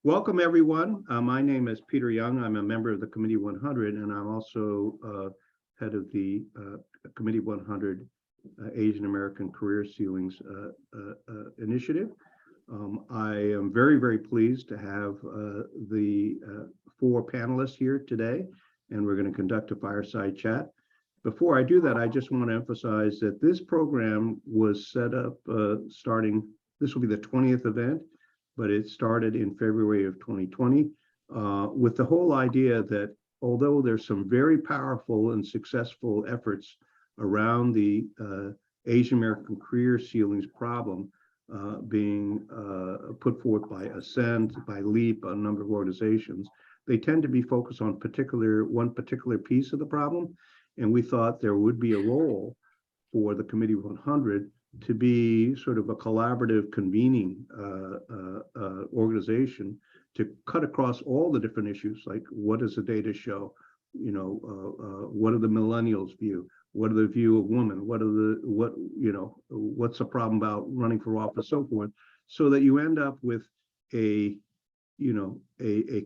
Welcome, everyone. My name is Peter Young. I'm a member of the Committee 100, and I'm also head of the Committee 100 Asian American Career Ceilings initiative. I am very, very pleased to have the 4 panelists here today, and we're going to conduct a fireside chat. Before I do that, I just want to emphasize that this program was set up starting, this will be the 20th event, but it started in February of 2020 with the whole idea that although there's some very powerful and successful efforts around the Asian American career ceilings problem being put forth by Ascent, by LEAP, a number of organizations, they tend to be focused on one particular piece of the problem. And we thought there would be a role for the Committee 100 to be sort of a collaborative convening organization to cut across all the different issues, like what does the data show, what are the millennials view, what are the view of women, what's the problem about running for office, so forth, so that you end up with a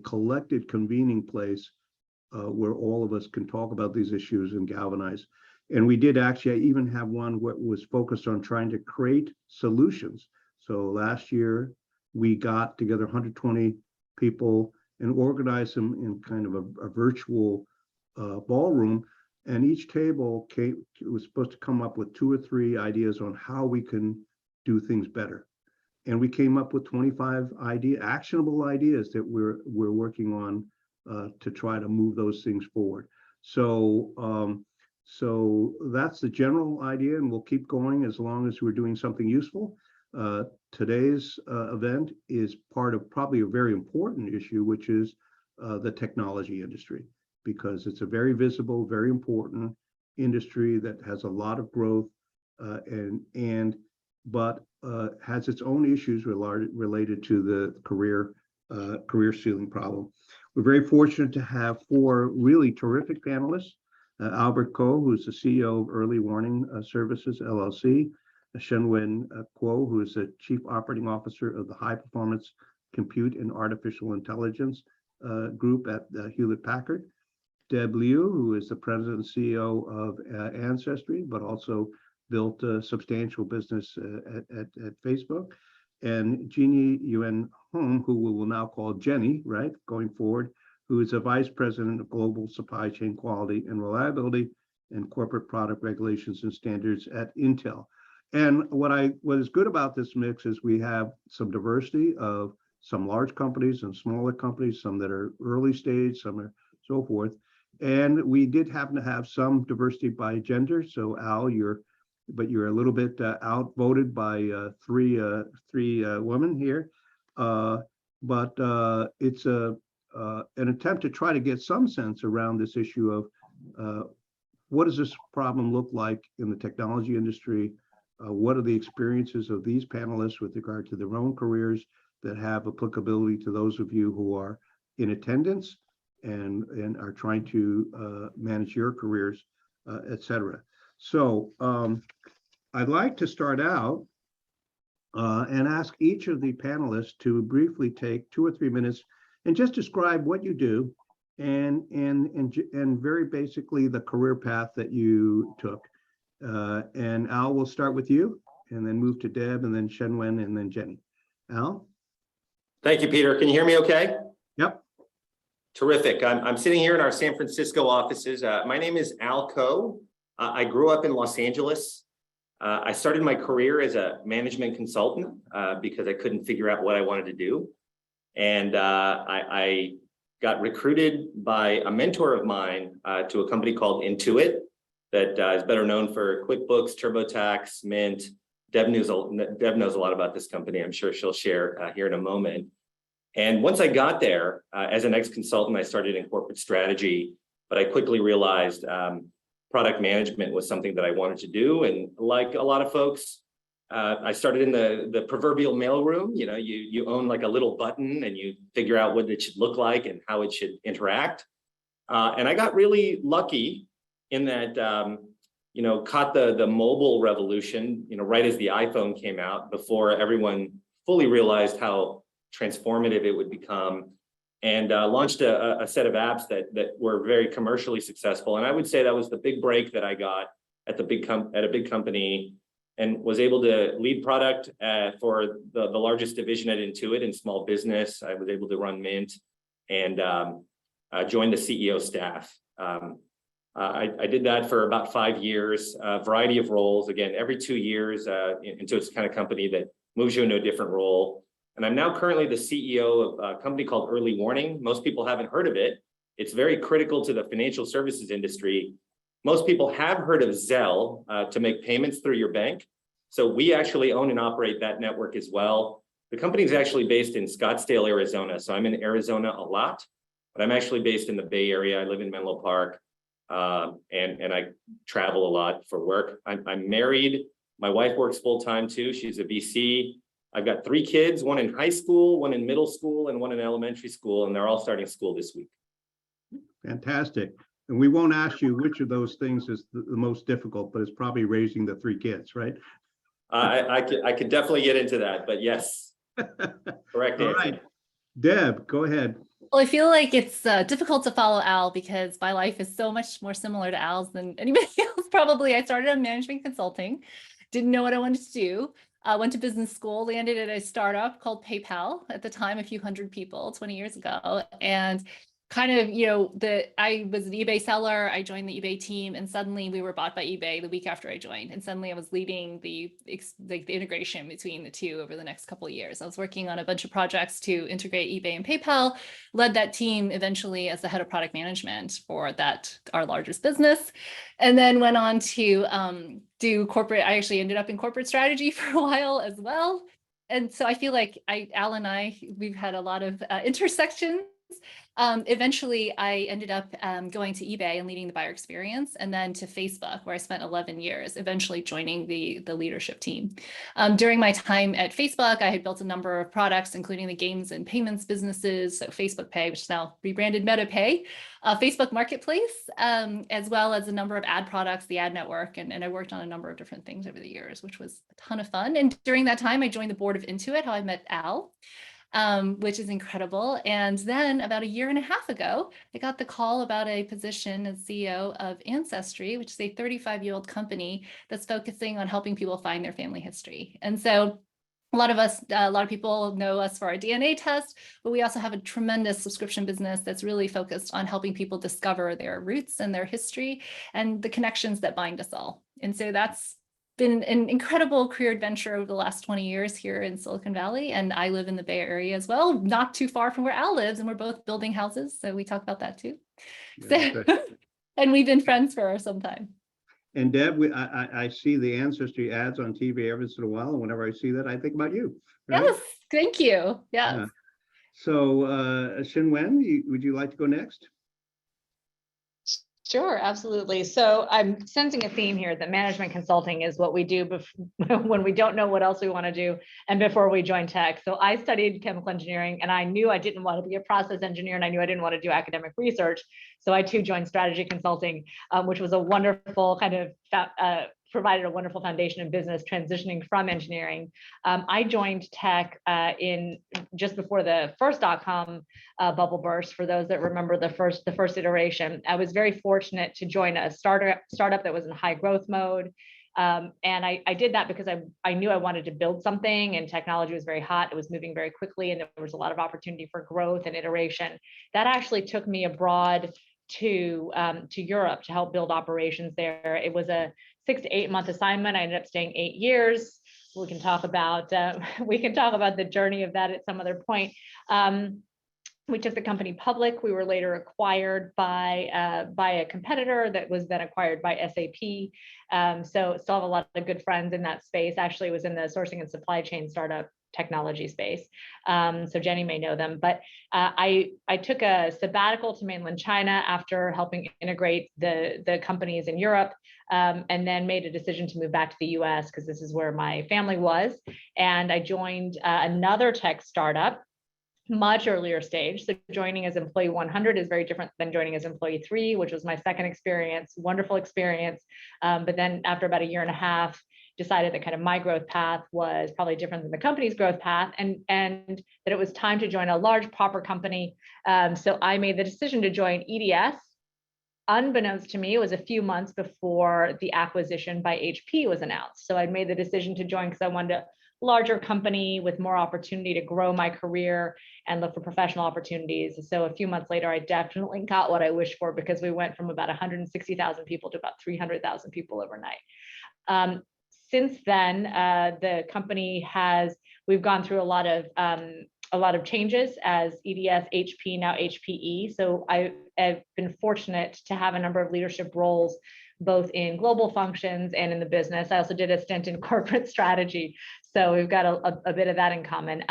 collected convening place where all of us can talk about these issues and galvanize. And we did actually even have one that was focused on trying to create solutions. So last year, we got together 120 people and organized them in kind of a virtual ballroom. And each table was supposed to come up with 2 or 3 ideas on how we can do things better. And we came up with 25 actionable ideas that we're working on to try to move those things forward. So that's the general idea, and we'll keep going as long as we're doing something useful. Today's event is part of probably a very important issue, which is the technology industry, because it's a very visible, very important industry that has a lot of growth but has its own issues related to the career ceiling problem. We're very fortunate to have 4 really terrific panelists. Albert Ko, who's the CEO of Early Warning Services, LLC. Shin-Wen Kuo, who is the Chief Operating Officer of the High Performance Compute and Artificial Intelligence Group at Hewlett Packard. Deb Liu, who is the President and CEO of Ancestry, but also built a substantial business at Facebook. And Jeanne Yuen-Hum, who we will now call Jenny, right, going forward, who is a Vice President of Global Supply Chain Quality and Reliability and Corporate Product Regulations and Standards at Intel. And what is good about this mix is we have some diversity of some large companies and smaller companies, some that are early stage, some are so forth. And we did happen to have some diversity by gender. So Al, you're a little bit outvoted by three women here. But it's an attempt to try to get some sense around this issue of what does this problem look like in the technology industry? What are the experiences of these panelists with regard to their own careers that have applicability to those of you who are in attendance and are trying to manage your careers, et cetera. So I'd like to start out and ask each of the panelists to briefly take 2 or 3 minutes and just describe what you do and very basically the career path that you took. And Al, we'll start with you and then move to Deb and then Shin-Wen and then Jenny. Al? Thank you, Peter. Can you hear me okay? Yep. Terrific. I'm sitting here in our San Francisco offices. My name is Al Ko. I grew up in Los Angeles. I started my career as a management consultant because I couldn't figure out what I wanted to do. And I got recruited by a mentor of mine to a company called Intuit that is better known for QuickBooks, TurboTax, Mint. Deb knows a lot about this company. I'm sure she'll share here in a moment. And once I got there, as an ex-consultant, I started in corporate strategy, but I quickly realized product management was something that I wanted to do. And like a lot of folks, I started in the proverbial mailroom. You own like a little button and you figure out what it should look like and how it should interact. And I got really lucky in that, caught the mobile revolution, right as the iPhone came out, before everyone fully realized how transformative it would become, and launched a set of apps that were very commercially successful. And I would say that was the big break that I got at a big company, and was able to lead product for the largest division at Intuit in small business. I was able to run Mint and join the CEO staff. I did that for about 5 years, a variety of roles. Again, every 2 years, Intuit's the kind of company that moves you into a different role. And I'm now currently the CEO of a company called Early Warning. Most people haven't heard of it. It's very critical to the financial services industry. Most people have heard of Zelle to make payments through your bank. So we actually own and operate that network as well. The company is actually based in Scottsdale, Arizona. So I'm in Arizona a lot, but I'm actually based in the Bay Area. I live in Menlo Park, and I travel a lot for work. I'm married. My wife works full time too. She's a VC. I've got 3 kids, one in high school, one in middle school, and one in elementary school, and they're all starting school this week. Fantastic. And we won't ask you which of those things is the most difficult, but it's probably raising the 3 kids, right? I could definitely get into that, but yes, correct All answer. right. Deb, go ahead. Well, I feel like it's difficult to follow Al because my life is so much more similar to Al's than anybody else. Probably I started on management consulting, didn't know what I wanted to do. Went to business school, landed at a startup called PayPal, at the time a few hundred people 20 years ago, and kind of, I was an eBay seller. I joined the eBay team, and suddenly we were bought by eBay the week after I joined. And suddenly I was leading the integration between the two over the next couple of years. I was working on a bunch of projects to integrate eBay and PayPal, led that team eventually as the head of product management for our largest business, and then went on to do corporate. I actually ended up in corporate strategy for a while as well. And so I feel like Al and we've had a lot of intersections. Eventually, I ended up going to eBay and leading the buyer experience, and then to Facebook, where I spent 11 years, eventually joining the leadership team. During my time at Facebook, I had built a number of products, including the games and payments businesses, so Facebook Pay, which is now rebranded MetaPay, Facebook Marketplace, as well as a number of ad products, the ad network, and I worked on a number of different things over the years, which was a ton of fun. And during that time, I joined the board of Intuit, how I met Al. Which is incredible. And then about 1.5 years ago, I got the call about a position as CEO of Ancestry, which is a 35-year-old company that's focusing on helping people find their family history. And so a lot of people know us for our DNA test, but we also have a tremendous subscription business that's really focused on helping people discover their roots and their history and the connections that bind us all. And so that's been an incredible career adventure over the last 20 years here in Silicon Valley. And I live in the Bay Area as well, not too far from where Al lives, and we're both building houses. So we talk about that too. Yeah, So, and we've been friends for some time. And Deb, I see the Ancestry ads on TV every once in a while, and whenever I see that, I think about you. Right? Yes, thank you. Yes. Yeah. So Shin-Wen, would you like to go next? Sure, absolutely. So I'm sensing a theme here that management consulting is what we do when we don't know what else we want to do and before we join tech. So I studied chemical engineering, and I knew I didn't want to be a process engineer, and I knew I didn't want to do academic research. So I too joined strategy consulting, which was a wonderful kind of provided a wonderful foundation in business transitioning from engineering. I joined tech in just before the first .com bubble burst. For those that remember the first iteration, I was very fortunate to join a startup that was in high growth mode. And I did that because I knew I wanted to build something, and technology was very hot. It was moving very quickly, and there was a lot of opportunity for growth and iteration. That actually took me abroad to Europe to help build operations there. It was a 6 to 8 month assignment. I ended up staying 8 years. We can talk about the journey of that at some other point. We took the company public. We were later acquired by a competitor that was then acquired by SAP. So still have a lot of good friends in that space. Actually, it was in the sourcing and supply chain startup technology space. So Jenny may know them, but I took a sabbatical to mainland China after helping integrate the companies in Europe, and then made a decision to move back to the US because this is where my family was. And I joined another tech startup, much earlier stage. So joining as employee 100 is very different than joining as employee 3, which was my second experience, wonderful experience. But then after about 1.5 years, decided that kind of my growth path was probably different than the company's growth path, and that it was time to join a large proper company. So I made the decision to join EDS. Unbeknownst to me, it was a few months before the acquisition by HP was announced. So I made the decision to join because I wanted a larger company with more opportunity to grow my career and look for professional opportunities. So a few months later, I definitely got what I wished for, because we went from about 160,000 people to about 300,000 people overnight. Since then, the company we've gone through a lot of changes as EDS, HP, now HPE. So I've been fortunate to have a number of leadership roles, both in global functions and in the business. I also did a stint in corporate strategy. So we've got a bit of that in common.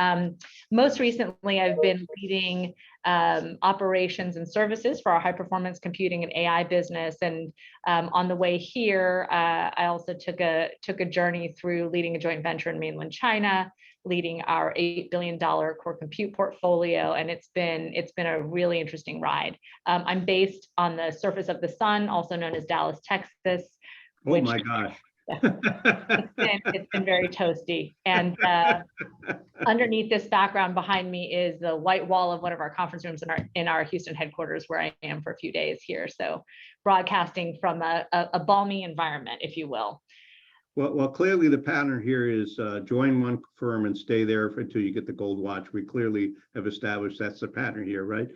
Most recently, I've been leading operations and services for our high performance computing and AI business. And on the way here, I also took a journey through leading a joint venture in mainland China, leading our $8 billion core compute portfolio. And it's been a really interesting ride. I'm based on the surface of the sun, also known as Dallas, Texas. Oh my gosh. It's been very toasty. And underneath this background behind me is the white wall of one of our conference rooms in our Houston headquarters, where I am for a few days here. So broadcasting from a balmy environment, if you will. Well, clearly the pattern here is join one firm and stay there until you get the gold watch. We clearly have established that's the pattern here, right?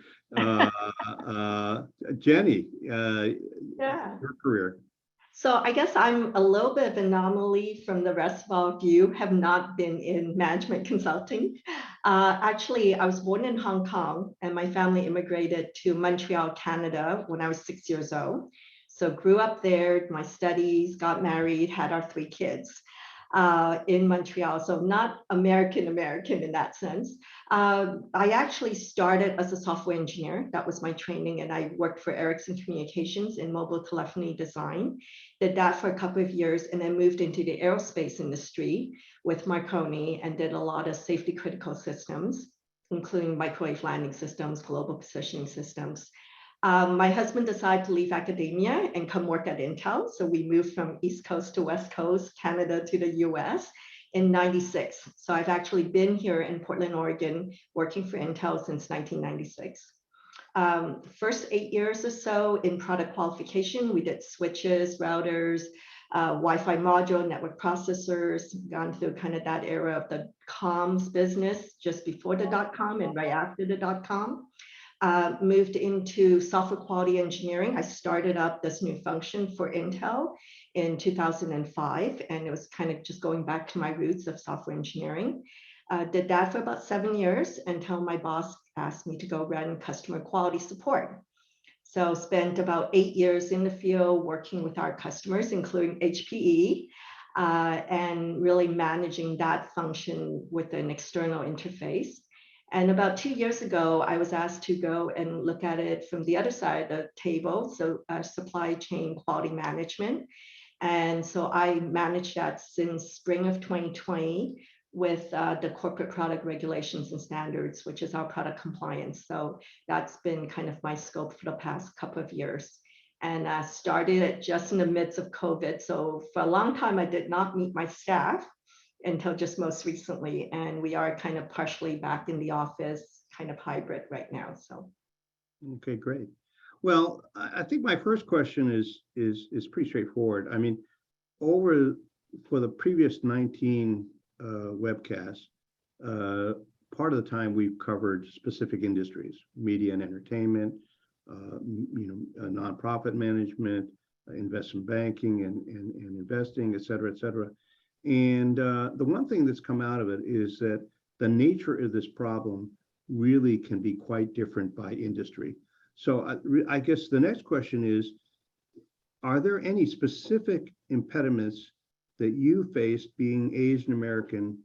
Jenny, your career. So I guess I'm a little bit of an anomaly from the rest of all of you, have not been in management consulting. Actually, I was born in Hong Kong and my family immigrated to Montreal, Canada when I was 6 years old. So grew up there, my studies, got married, had our 3 kids in Montreal. So not American in that sense. I actually started as a software engineer. That was my training. And I worked for Ericsson Communications in mobile telephony design. Did that for a couple of years and then moved into the aerospace industry with Marconi and did a lot of safety critical systems, including microwave landing systems, global positioning systems. My husband decided to leave academia and come work at Intel. So we moved from East Coast to West Coast, Canada to the US in '96. So I've actually been here in Portland, Oregon, working for Intel since 1996. First 8 years or so in product qualification, we did switches, routers, Wi-Fi module, network processors, gone through kind of that era of the comms business just before the .com and right after the .com. Moved into software quality engineering. I started up this new function for Intel in 2005, and it was kind of just going back to my roots of software engineering. Did that for about 7 years until my boss asked me to go run customer quality support. So spent about 8 years in the field working with our customers, including HPE, and really managing that function with an external interface. And about 2 years ago, I was asked to go and look at it from the other side of the table, so supply chain quality management. And so I managed that since spring of 2020 with the corporate product regulations and standards, which is our product compliance. So that's been kind of my scope for the past couple of years. And I started it just in the midst of COVID. So for a long time, I did not meet my staff until just most recently, and we are kind of partially back in the office, kind of hybrid right now. So, okay, great. Well, I think my first question is pretty straightforward. I mean, for the previous 19 webcasts, part of the time we've covered specific industries, media and entertainment, nonprofit management, investment banking and investing, et cetera, et cetera. And the one thing that's come out of it is that the nature of this problem really can be quite different by industry. So I guess the next question is, are there any specific impediments that you face being Asian American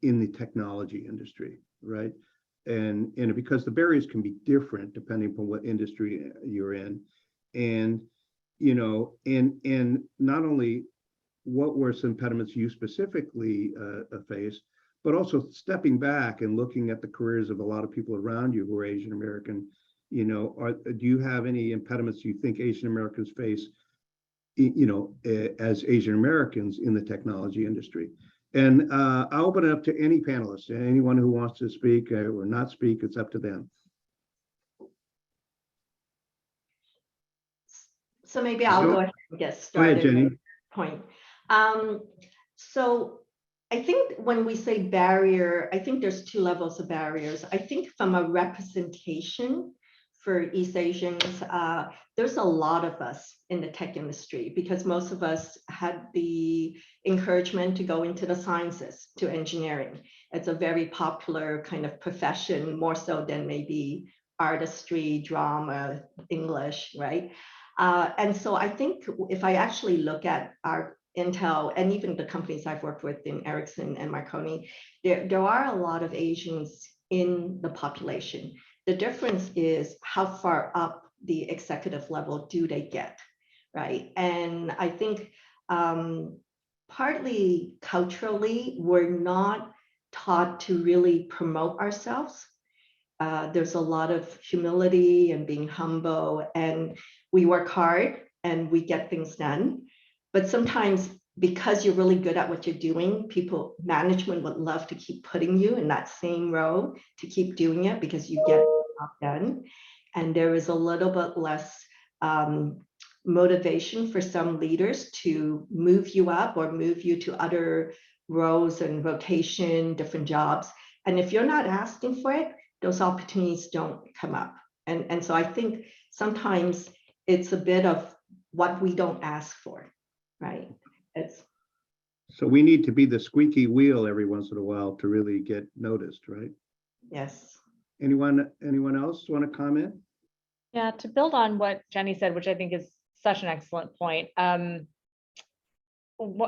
in the technology industry, right? And because the barriers can be different depending upon what industry you're in. And, and not only what were some impediments you specifically faced, but also stepping back and looking at the careers of a lot of people around you who are Asian American, do you have any impediments you think Asian Americans face as Asian Americans in the technology industry. And I'll open it up to any panelists, anyone who wants to speak or not speak, it's up to them. So maybe I'll go ahead and get Go started. ahead, Jenny. Point. So I think when we say barrier, I think there's two levels of barriers. I think from a representation for East Asians, there's a lot of us in the tech industry because most of us had the encouragement to go into the sciences, to engineering. It's a very popular kind of profession, more so than maybe artistry, drama, English, right? And so I think if I actually look at our Intel and even the companies I've worked with in Ericsson and Marconi, there are a lot of Asians in the population. The difference is how far up the executive level do they get, right? And I think partly culturally, we're not taught to really promote ourselves. There's a lot of humility and being humble, and we work hard and we get things done. But sometimes because you're really good at what you're doing, management would love to keep putting you in that same role to keep doing it because you get the job done. And there is a little bit less motivation for some leaders to move you up or move you to other roles and rotation, different jobs. And if you're not asking for it, those opportunities don't come up. And so I think sometimes it's a bit of what we don't ask for, right? So we need to be the squeaky wheel every once in a while to really get noticed, right? Yes. Anyone else want to comment? Yeah, to build on what Jenny said, which I think is such an excellent point.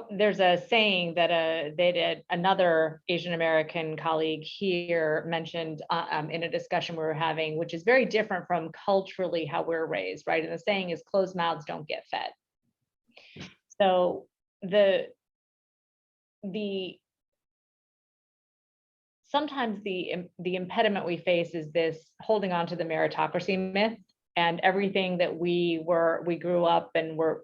There's a saying that another Asian American colleague here mentioned in a discussion we were having, which is very different from culturally how we're raised, right? And the saying is closed mouths don't get fed. So sometimes the impediment we face is this holding on to the meritocracy myth, and everything that we grew up and were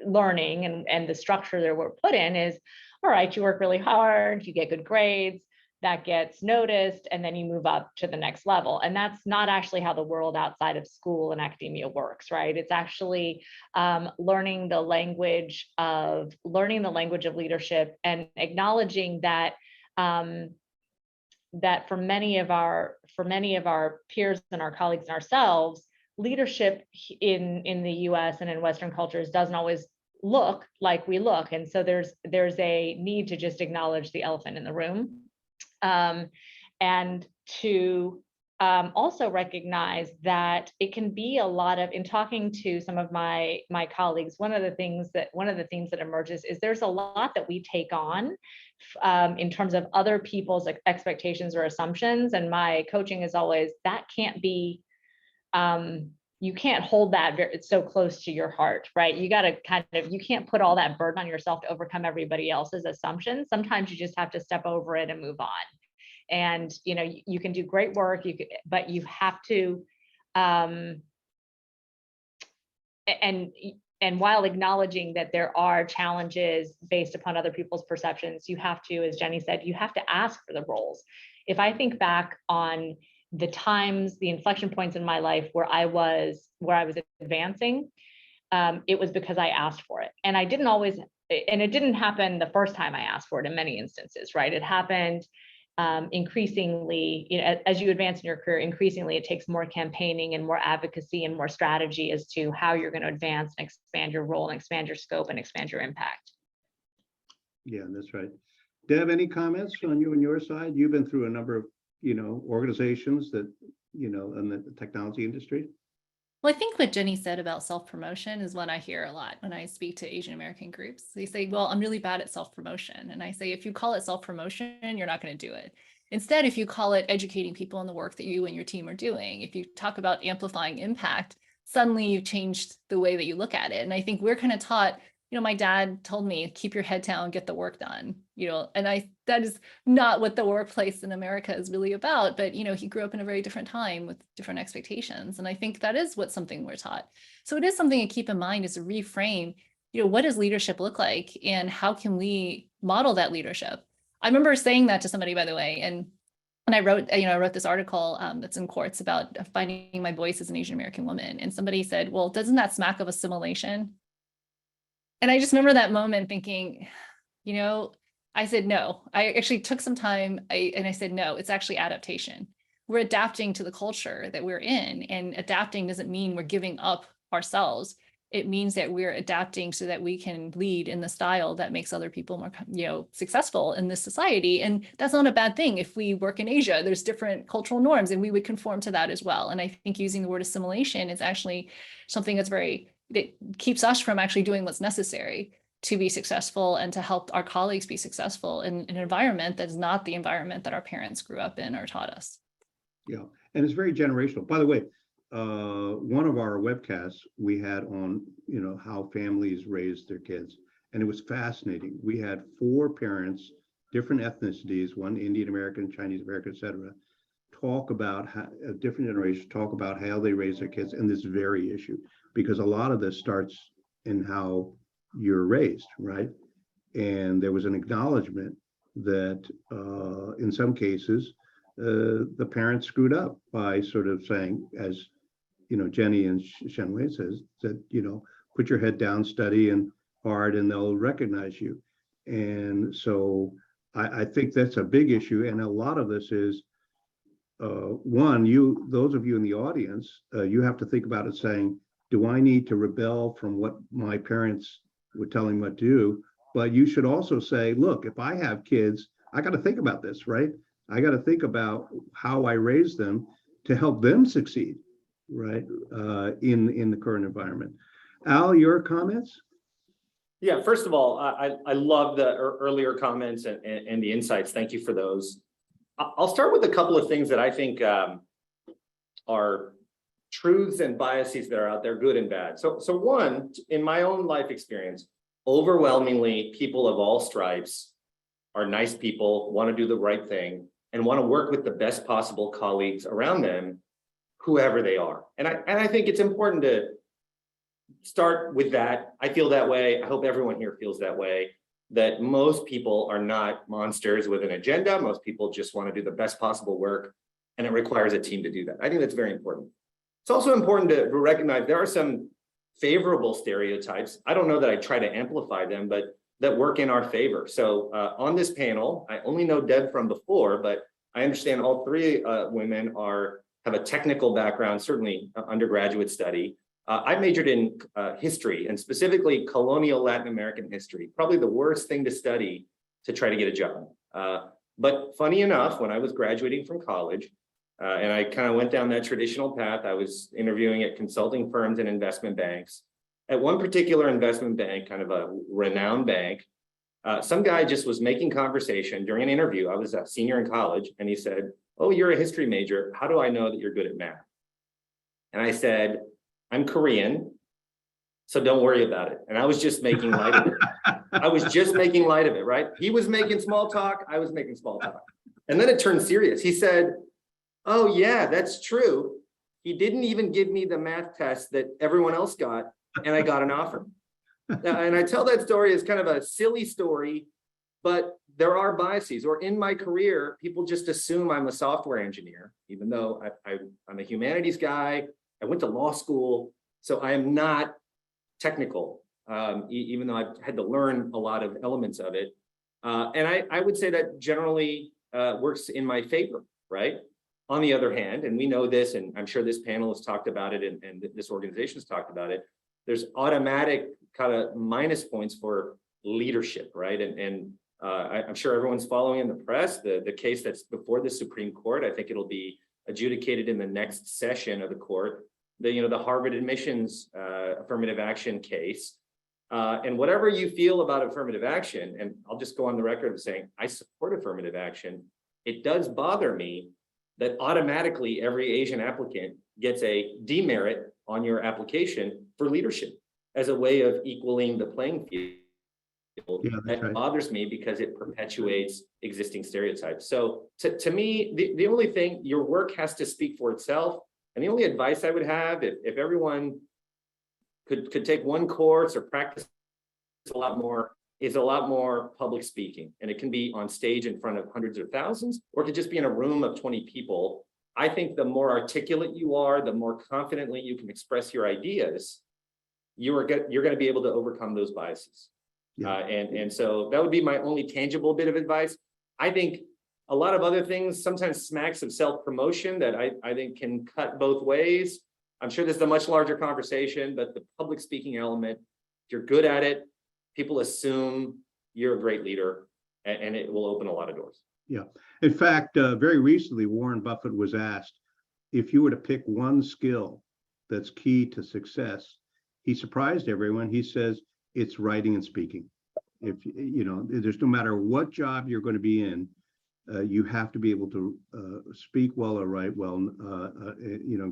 learning and the structure that we're put in is, all right, you work really hard, you get good grades, that gets noticed, and then you move up to the next level. And that's not actually how the world outside of school and academia works, right? It's actually learning the language of leadership and acknowledging that that for many of our peers and our colleagues and ourselves, leadership in the US and in Western cultures doesn't always look like we look. And so there's a need to just acknowledge the elephant in the room. And to also recognize that it can be a lot of, in talking to some of my colleagues, one of the themes that emerges is there's a lot that we take on in terms of other people's expectations or assumptions. And my coaching is always, that can't be, you can't hold that it's so close to your heart, right? You got to you can't put all that burden on yourself to overcome everybody else's assumptions. Sometimes you just have to step over it and move on. And, you can do great work, but you have to, and while acknowledging that there are challenges based upon other people's perceptions, you have to, as Jenny said, you have to ask for the roles. If I think back on the inflection points in my life where I was advancing, it was because I asked for it. And it didn't happen the first time I asked for it in many instances, right? It happened increasingly, as you advance in your career, increasingly it takes more campaigning and more advocacy and more strategy as to how you're going to advance and expand your role and expand your scope and expand your impact. Yeah, that's right. Deb, any comments on your side? You've been through a number of, organizations that, in the technology industry. Well, I think what Jenny said about self-promotion is what I hear a lot when I speak to Asian American groups. They say, well, I'm really bad at self-promotion. And I say, if you call it self-promotion, you're not going to do it. Instead, if you call it educating people in the work that you and your team are doing, if you talk about amplifying impact, suddenly you've changed the way that you look at it. And I think we're kind of taught, my dad told me, keep your head down, get the work done, and that is not what the workplace in America is really about. But, he grew up in a very different time with different expectations. And I think that is something we're taught. So it is something to keep in mind, is to reframe. what does leadership look like and how can we model that leadership? I remember saying that to somebody, by the way, and I wrote, I wrote this article that's in Quartz about finding my voice as an Asian American woman. And somebody said, well, doesn't that smack of assimilation? And I just remember that moment thinking, I said, no. I actually took some time and I said, no, it's actually adaptation. We're adapting to the culture that we're in, and adapting doesn't mean we're giving up ourselves. It means that we're adapting so that we can lead in the style that makes other people more, successful in this society. And that's not a bad thing. If we work in Asia, there's different cultural norms and we would conform to that as well. And I think using the word assimilation is actually something that keeps us from actually doing what's necessary to be successful and to help our colleagues be successful in an environment that's not the environment that our parents grew up in or taught us. Yeah, and it's very generational. By the way, one of our webcasts we had on, how families raise their kids, and it was fascinating. We had 4 parents, different ethnicities, one Indian American, Chinese American, etc., talk about how different generations talk about how they raise their kids and this very issue, because a lot of this starts in how you're raised, right? And there was an acknowledgement that in some cases the parents screwed up by sort of saying, as Jenny and Shin-Wen says, that put your head down, study and hard, and they'll recognize you. And so I think that's a big issue, and a lot of this is those of you in the audience, you have to think about it saying, do I need to rebel from what my parents were telling me what to do? But you should also say, look, if I have kids, I got to think about this, right? I got to think about how I raise them to help them succeed, right? In the current environment. Al, your comments? Yeah, first of all, I love the earlier comments and the insights. Thank you for those. I'll start with a couple of things that I think are truths and biases that are out there, good and bad. So one, in my own life experience, overwhelmingly, people of all stripes are nice people, want to do the right thing, and want to work with the best possible colleagues around them, whoever they are. And I think it's important to start with that. I feel that way. I hope everyone here feels that way, that most people are not monsters with an agenda. Most people just want to do the best possible work, and it requires a team to do that. I think that's very important. It's also important to recognize there are some favorable stereotypes. I don't know that I try to amplify them, but that work in our favor. So on this panel, I only know Deb from before, but I understand all 3 women have a technical background, certainly undergraduate study. I majored in history, and specifically colonial Latin American history, probably the worst thing to study to try to get a job. But funny enough, when I was graduating from college, and I kind of went down that traditional path, I was interviewing at consulting firms and investment banks. At one particular investment bank, kind of a renowned bank, some guy just was making conversation during an interview. I was a senior in college, and he said, "Oh, you're a history major. How do I know that you're good at math?" And I said, "I'm Korean, so don't worry about it." And I was just making light of it. I was just making light of it, right? He was making small talk. I was making small talk. And then it turned serious. He said, "Oh, yeah, that's true. He didn't even give me the math test that everyone else got, and I got an offer." And I tell that story as kind of a silly story, but there are biases. Or in my career, people just assume I'm a software engineer, even though I'm a humanities guy. I went to law school, so I am not technical, even though I've had to learn a lot of elements of it. And I would say that generally works in my favor, right? On the other hand, and we know this, and I'm sure this panel has talked about it, and this organization has talked about it, there's automatic kind of minus points for leadership, right? And I'm sure everyone's following in the press the case that's before the Supreme Court. I think it'll be adjudicated in the next session of the court. The Harvard admissions affirmative action case. And whatever you feel about affirmative action, and I'll just go on the record of saying I support affirmative action, it does bother me that automatically every Asian applicant gets a demerit on your application for leadership as a way of equaling the playing field. Yeah, that's that right. bothers me because it perpetuates existing stereotypes. So to me, the only thing, your work has to speak for itself. And the only advice I would have, if everyone could take one course or practice a lot more public speaking, and it can be on stage in front of hundreds or thousands, or it could just be in a room of 20 people. I think the more articulate you are, the more confidently you can express your ideas, you're going to be able to overcome those biases. Yeah. And so that would be my only tangible bit of advice. I think a lot of other things sometimes smacks of self-promotion that I think can cut both ways. I'm sure this is a much larger conversation, but the public speaking element, if you're good at it, people assume you're a great leader, and it will open a lot of doors. Yeah. In fact, very recently, Warren Buffett was asked if you were to pick one skill that's key to success. He surprised everyone. He says it's writing and speaking. If you know, there's no matter what job you're going to be in, you have to be able to speak well or write well,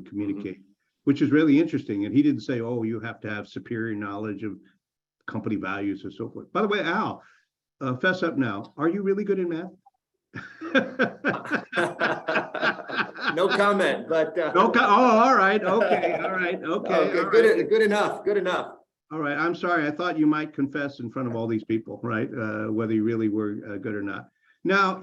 communicate, which is really interesting. And he didn't say, oh, you have to have superior knowledge of company values or so forth. By the way, Al, fess up now. Are you really good in math? No comment, but Okay. Oh, all right. Okay. All right. Okay. okay, All right. good enough. Good enough. All right. I'm sorry. I thought you might confess in front of all these people, right? Whether you really were good or not. Now,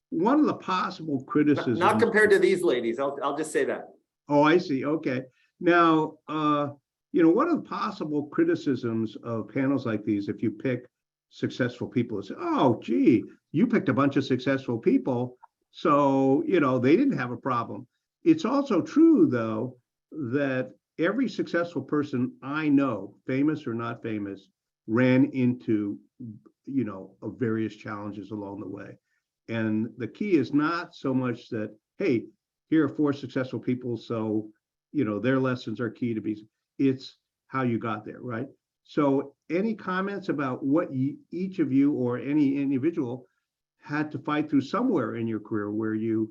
one of the possible criticisms. Not compared to these ladies. I'll just say that. Oh, I see. Okay. Now, one of the possible criticisms of panels like these, if you pick successful people, is, oh, gee, you picked a bunch of successful people, so, they didn't have a problem. It's also true, though, that every successful person I know, famous or not famous, ran into, various challenges along the way. And the key is not so much that, hey, here are 4 successful people, so, their lessons are key to be, it's how you got there, right? So any comments about what each of you or any individual had to fight through somewhere in your career where you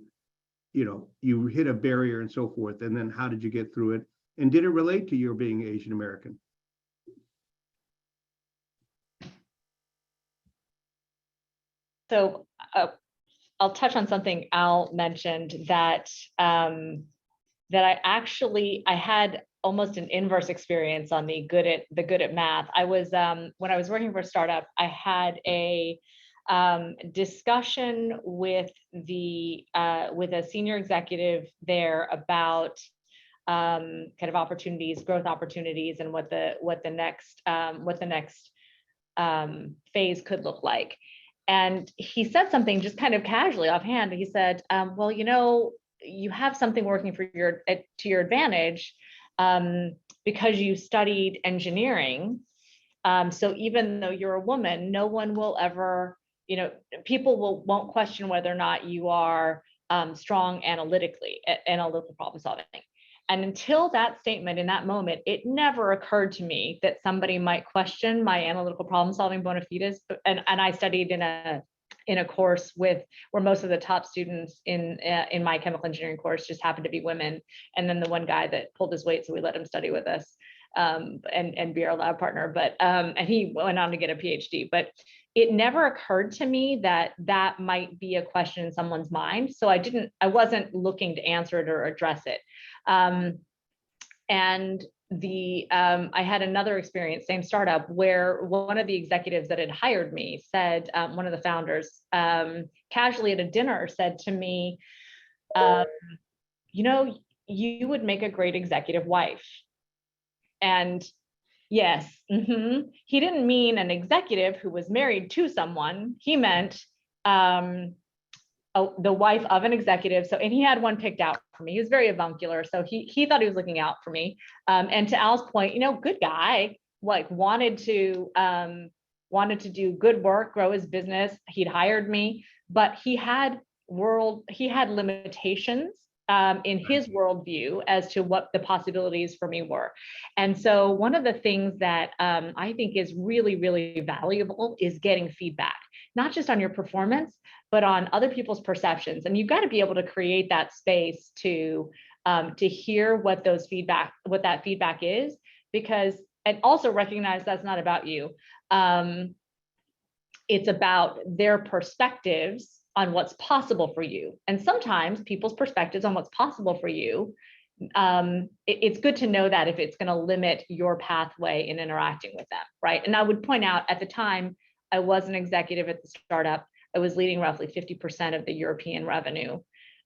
hit a barrier and so forth, and then how did you get through it? And did it relate to your being Asian American? So I'll touch on something Al mentioned, that I had almost an inverse experience on the good at math. I was when I was working for a startup, I had a discussion with a senior executive there about kind of opportunities, growth opportunities, and what the next phase could look like. And he said something just kind of casually offhand. He said, well, you have something working to your advantage because you studied engineering. So even though you're a woman, no one will ever, people won't question whether or not you are strong analytical problem solving. And until that statement in that moment, it never occurred to me that somebody might question my analytical problem solving bona fides. And I studied in a course where most of the top students in my chemical engineering course just happened to be women. And then the one guy that pulled his weight, so we let him study with us and be our lab partner. But and he went on to get a PhD. But it never occurred to me that that might be a question in someone's mind. So I wasn't looking to answer it or address it. And I had another experience, same startup, where one of the executives that had hired me said, one of the founders, casually at a dinner said to me, you would make a great executive wife. And yes, he didn't mean an executive who was married to someone. He meant the wife of an executive. So, and he had one picked out for me. He was very avuncular. So he thought he was looking out for me. And to Al's point, good guy, wanted to do good work, grow his business. He'd hired me, but he had limitations in his worldview as to what the possibilities for me were. And so one of the things that I think is really, really valuable is getting feedback, not just on your performance, but on other people's perceptions. And you've got to be able to create that space to hear what that feedback is, and also recognize that's not about you. It's about their perspectives on what's possible for you. And sometimes people's perspectives on what's possible for you it's good to know that if it's going to limit your pathway in interacting with them, right? And I would point out at the time, I was an executive at the startup. I was leading roughly 50% of the European revenue.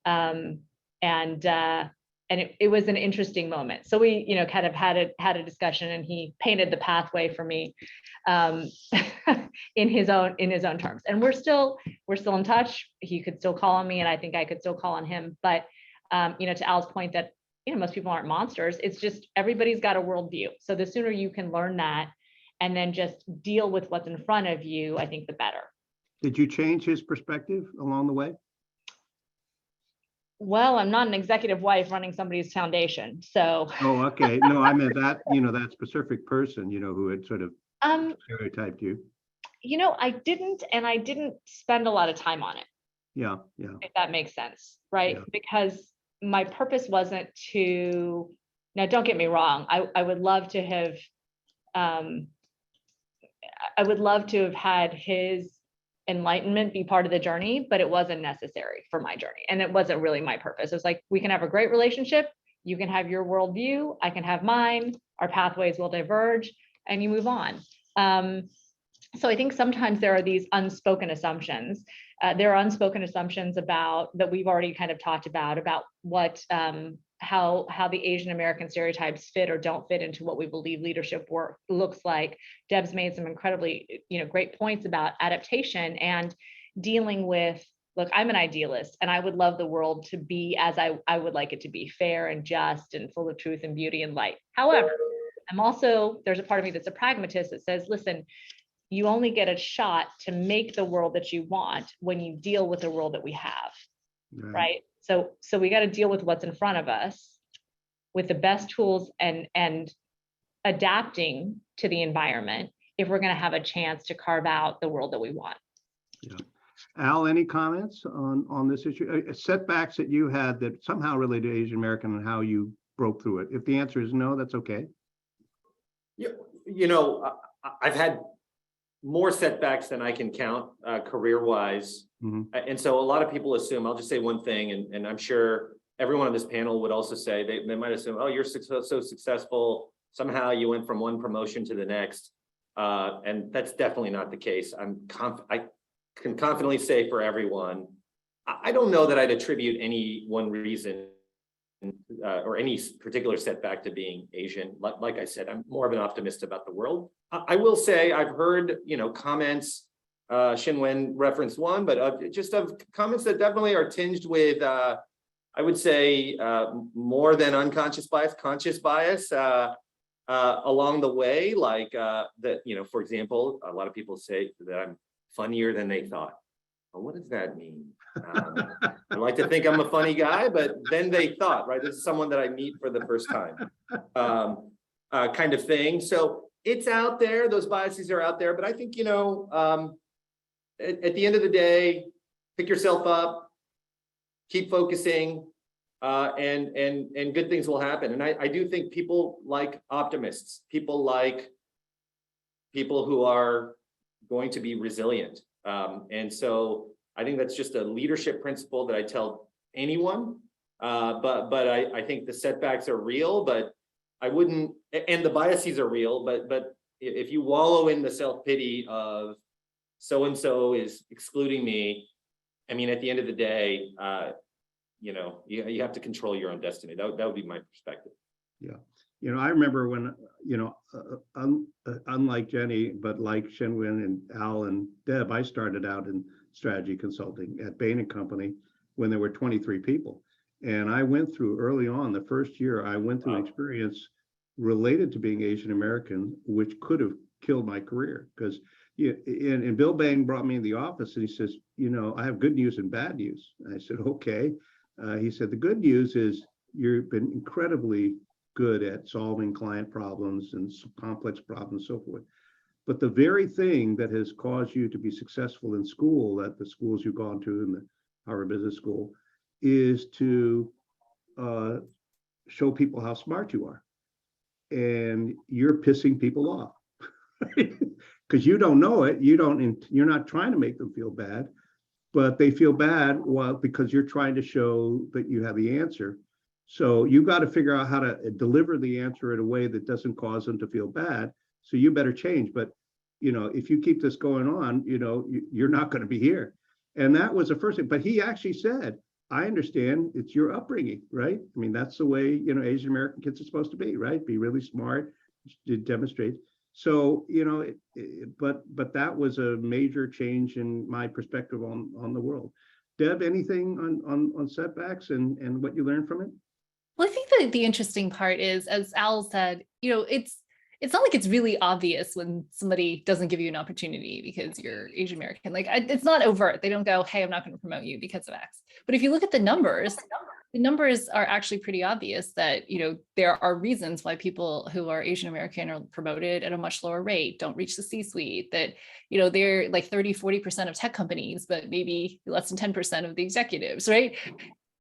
And it was an interesting moment. So we, kind of had a discussion, and he painted the pathway for me in his own terms. And we're still in touch. He could still call on me, and I think I could still call on him. But to Al's point that most people aren't monsters. It's just everybody's got a worldview. So the sooner you can learn that and then just deal with what's in front of you, I think the better. Did you change his perspective along the way? Well, I'm not an executive wife running somebody's foundation, so. Oh, okay. No, I meant that, that specific person, who had sort of stereotyped you. I didn't spend a lot of time on it. Yeah. If that makes sense, right? Yeah. Because my purpose wasn't to, now don't get me wrong, I would love to have, had his enlightenment be part of the journey, but it wasn't necessary for my journey. And it wasn't really my purpose. It was like, we can have a great relationship. You can have your worldview. I can have mine. Our pathways will diverge and you move on. So I think sometimes there are these unspoken assumptions. There are unspoken assumptions about that we've already kind of talked about what, how the Asian American stereotypes fit or don't fit into what we believe leadership work looks like. Deb's made some incredibly, great points about adaptation and dealing with, look, I'm an idealist and I would love the world to be as I would like it to be, fair and just and full of truth and beauty and light. However, there's a part of me that's a pragmatist that says, listen, you only get a shot to make the world that you want when you deal with the world that we have, right? So we got to deal with what's in front of us with the best tools and adapting to the environment if we're going to have a chance to carve out the world that we want. Yeah. Al, any comments on this issue? Setbacks that you had that somehow related to Asian American and how you broke through it? If the answer is no, that's okay. I've had more setbacks than I can count career-wise. Mm-hmm. And so a lot of people assume, I'll just say one thing, and I'm sure everyone on this panel would also say, they might assume, oh, you're so successful, somehow you went from one promotion to the next. And that's definitely not the case. I can confidently say for everyone, I don't know that I'd attribute any one reason or any particular setback to being Asian. Like I said, I'm more of an optimist about the world. I will say I've heard, comments, Shin-Wen referenced one, but just of comments that definitely are tinged with, I would say, more than unconscious bias, conscious bias along the way. Like that, for example, a lot of people say that I'm funnier than they thought. Well, what does that mean? I like to think I'm a funny guy, but then they thought, right? This is someone that I meet for the first time, kind of thing. So it's out there. Those biases are out there. But I think, at the end of the day, pick yourself up, keep focusing, and good things will happen. And I do think people like optimists. People like people who are going to be resilient. And so I think that's just a leadership principle that I tell anyone. But I think the setbacks are real, but I wouldn't, and the biases are real, but if you wallow in the self-pity of so-and-so is excluding me, I mean, at the end of the day, you have to control your own destiny. That would be my perspective. Yeah. I remember when, unlike Jenny, but like Shin-Wen and Al and Deb, I started out in strategy consulting at Bain & Company when there were 23 people. And I went through early on, the first year, I went through an experience related to being Asian American, which could have killed my career. Because and Bill Bain brought me in the office and he says, I have good news and bad news. And I said, okay. He said, the good news is you've been incredibly good at solving client problems and complex problems and so forth. But the very thing that has caused you to be successful in school, at the schools you've gone to in the Harvard Business School, is to show people how smart you are. And you're pissing people off because you don't know it. You're not trying to make them feel bad, but they feel bad because you're trying to show that you have the answer. So you got to figure out how to deliver the answer in a way that doesn't cause them to feel bad. So you better change. But, if you keep this going on, you're not going to be here. And that was the first thing. But he actually said, I understand it's your upbringing, right? I mean, that's the way, Asian American kids are supposed to be, right? Be really smart, demonstrate. So, but that was a major change in my perspective on the world. Deb, anything on setbacks and what you learned from it? Well, I think that the interesting part is, as Al said, it's not like it's really obvious when somebody doesn't give you an opportunity because you're Asian American. Like, it's not overt. They don't go, hey, I'm not going to promote you because of X. But if you look at the numbers are actually pretty obvious that, there are reasons why people who are Asian American are promoted at a much lower rate, don't reach the C-suite, that, they're like 30-40% of tech companies, but maybe less than 10% of the executives, right?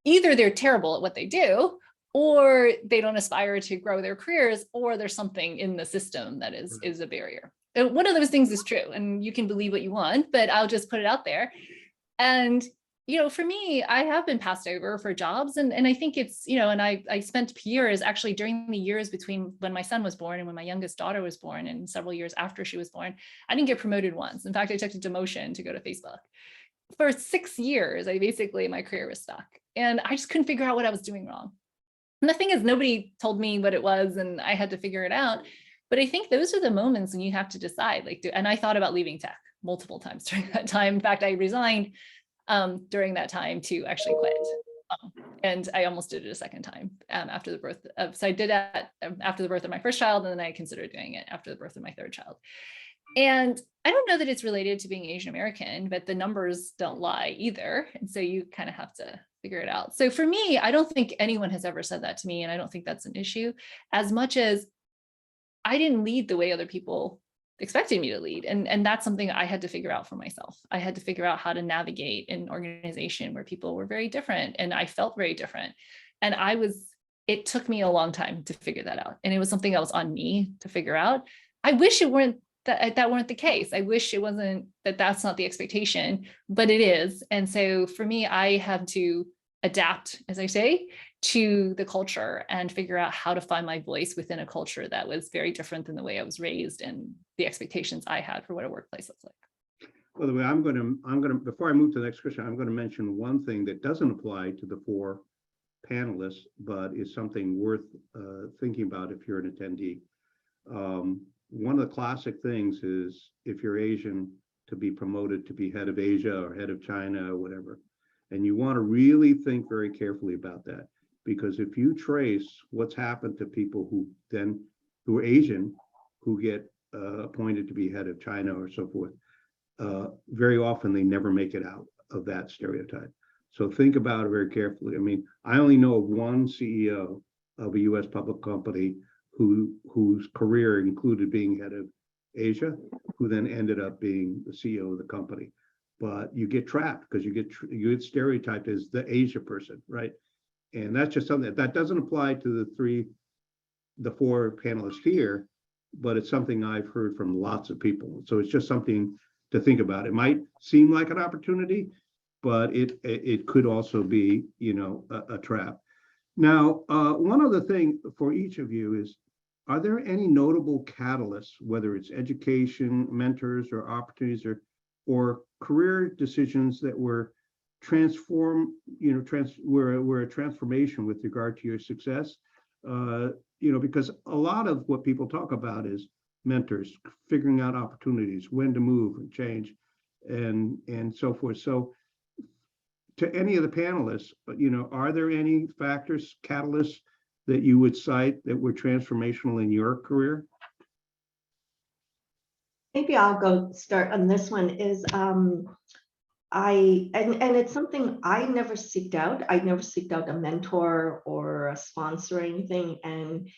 Either they're terrible at what they do, or they don't aspire to grow their careers, or there's something in the system that is a barrier. And one of those things is true, and you can believe what you want, but I'll just put it out there. And, for me, I have been passed over for jobs, and I think it's, and I spent years actually during the years between when my son was born and when my youngest daughter was born, and several years after she was born, I didn't get promoted once. In fact, I took a demotion to go to Facebook. For 6 years, my career was stuck, and I just couldn't figure out what I was doing wrong. And the thing is, nobody told me what it was, and I had to figure it out. But I think those are the moments when you have to decide, and I thought about leaving tech multiple times during that time. In fact, I resigned during that time to actually quit. And I almost did it a second time after the birth of, so I did that after the birth of my first child, and then I considered doing it after the birth of my third child. And I don't know that it's related to being Asian American, but the numbers don't lie either. And so you kind of have to figure it out. So for me, I don't think anyone has ever said that to me, and I don't think that's an issue, as much as I didn't lead the way other people expected me to lead. And that's something I had to figure out for myself. I had to figure out how to navigate an organization where people were very different, and I felt very different. And it took me a long time to figure that out. And it was something that was on me to figure out. I wish it weren't that weren't the case. I wish it wasn't that's not the expectation, but it is. And so for me, I have to adapt, as I say, to the culture and figure out how to find my voice within a culture that was very different than the way I was raised and the expectations I had for what a workplace looks like. By the way, I'm going to, before I move to the next question, I'm going to mention one thing that doesn't apply to the 4 panelists, but is something worth thinking about if you're an attendee. One of the classic things is, if you're Asian, to be promoted to be head of Asia or head of China or whatever. And you want to really think very carefully about that, because if you trace what's happened to people who are Asian, who get appointed to be head of China or so forth, very often they never make it out of that stereotype. So think about it very carefully. I mean, I only know of one CEO of a US public company whose career included being head of Asia, who then ended up being the CEO of the company. But you get trapped because you get stereotyped as the Asia person, right? And that's just something that doesn't apply to the 4 panelists here, but it's something I've heard from lots of people. So it's just something to think about. It might seem like an opportunity, but it could also be, a trap. Now, one other thing for each of you is, are there any notable catalysts, whether it's education, mentors, or opportunities, or career decisions that were were a transformation with regard to your success? Because a lot of what people talk about is mentors, figuring out opportunities, when to move and change, and so forth. So to any of the panelists, are there any factors, catalysts that you would cite that were transformational in your career? Maybe I'll go start on this one. Is and it's something I never seeked out. I never seeked out a mentor or a sponsor or anything. And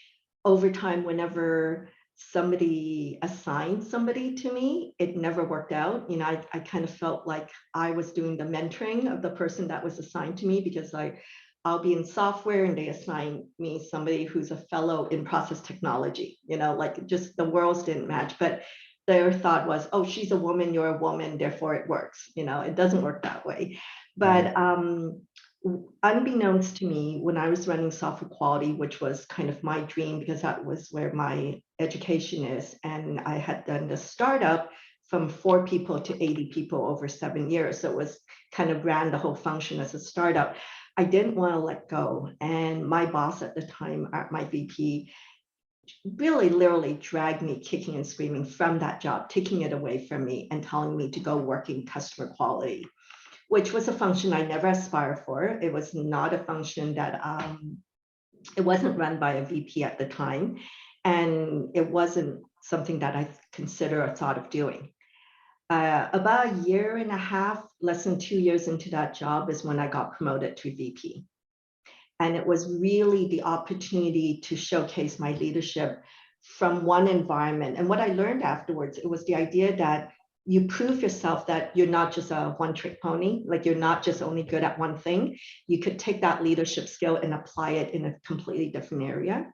over time, whenever somebody assigned somebody to me, it never worked out. I kind of felt like I was doing the mentoring of the person that was assigned to me, because I'll be in software and they assign me somebody who's a fellow in process technology, just the worlds didn't match. But their thought was, oh, she's a woman, you're a woman, therefore it works. It doesn't work that way. But unbeknownst to me, when I was running software quality, which was kind of my dream because that was where my education is, and I had done the startup from 4 people to 80 people over 7 years. So it was kind of ran the whole function as a startup. I didn't want to let go. And my boss at the time, my VP, really literally dragged me kicking and screaming from that job, taking it away from me and telling me to go work in customer quality, which was a function I never aspired for. It was not a function that, it wasn't run by a VP at the time. And it wasn't something that I consider or thought of doing. About a year and a half, less than 2 years into that job is when I got promoted to VP. And it was really the opportunity to showcase my leadership from one environment. And what I learned afterwards, it was the idea that you prove yourself that you're not just a one-trick pony, like you're not just only good at one thing. You could take that leadership skill and apply it in a completely different area.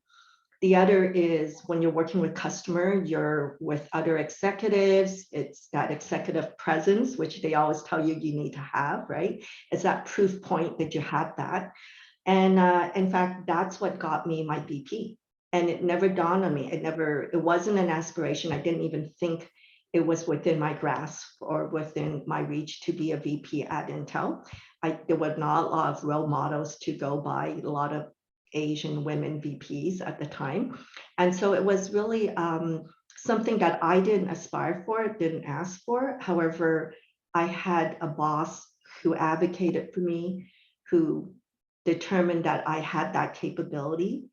The other is when you're working with customer, you're with other executives, it's that executive presence, which they always tell you you need to have, right? It's that proof point that you have that. And in fact, that's what got me my VP. And it never dawned on me. It wasn't an aspiration. I didn't even think it was within my grasp or within my reach to be a VP at Intel. There were not a lot of role models to go by, a lot of Asian women VPs at the time. And so it was really something that I didn't aspire for, didn't ask for. However, I had a boss who advocated for me, who determined that I had that capability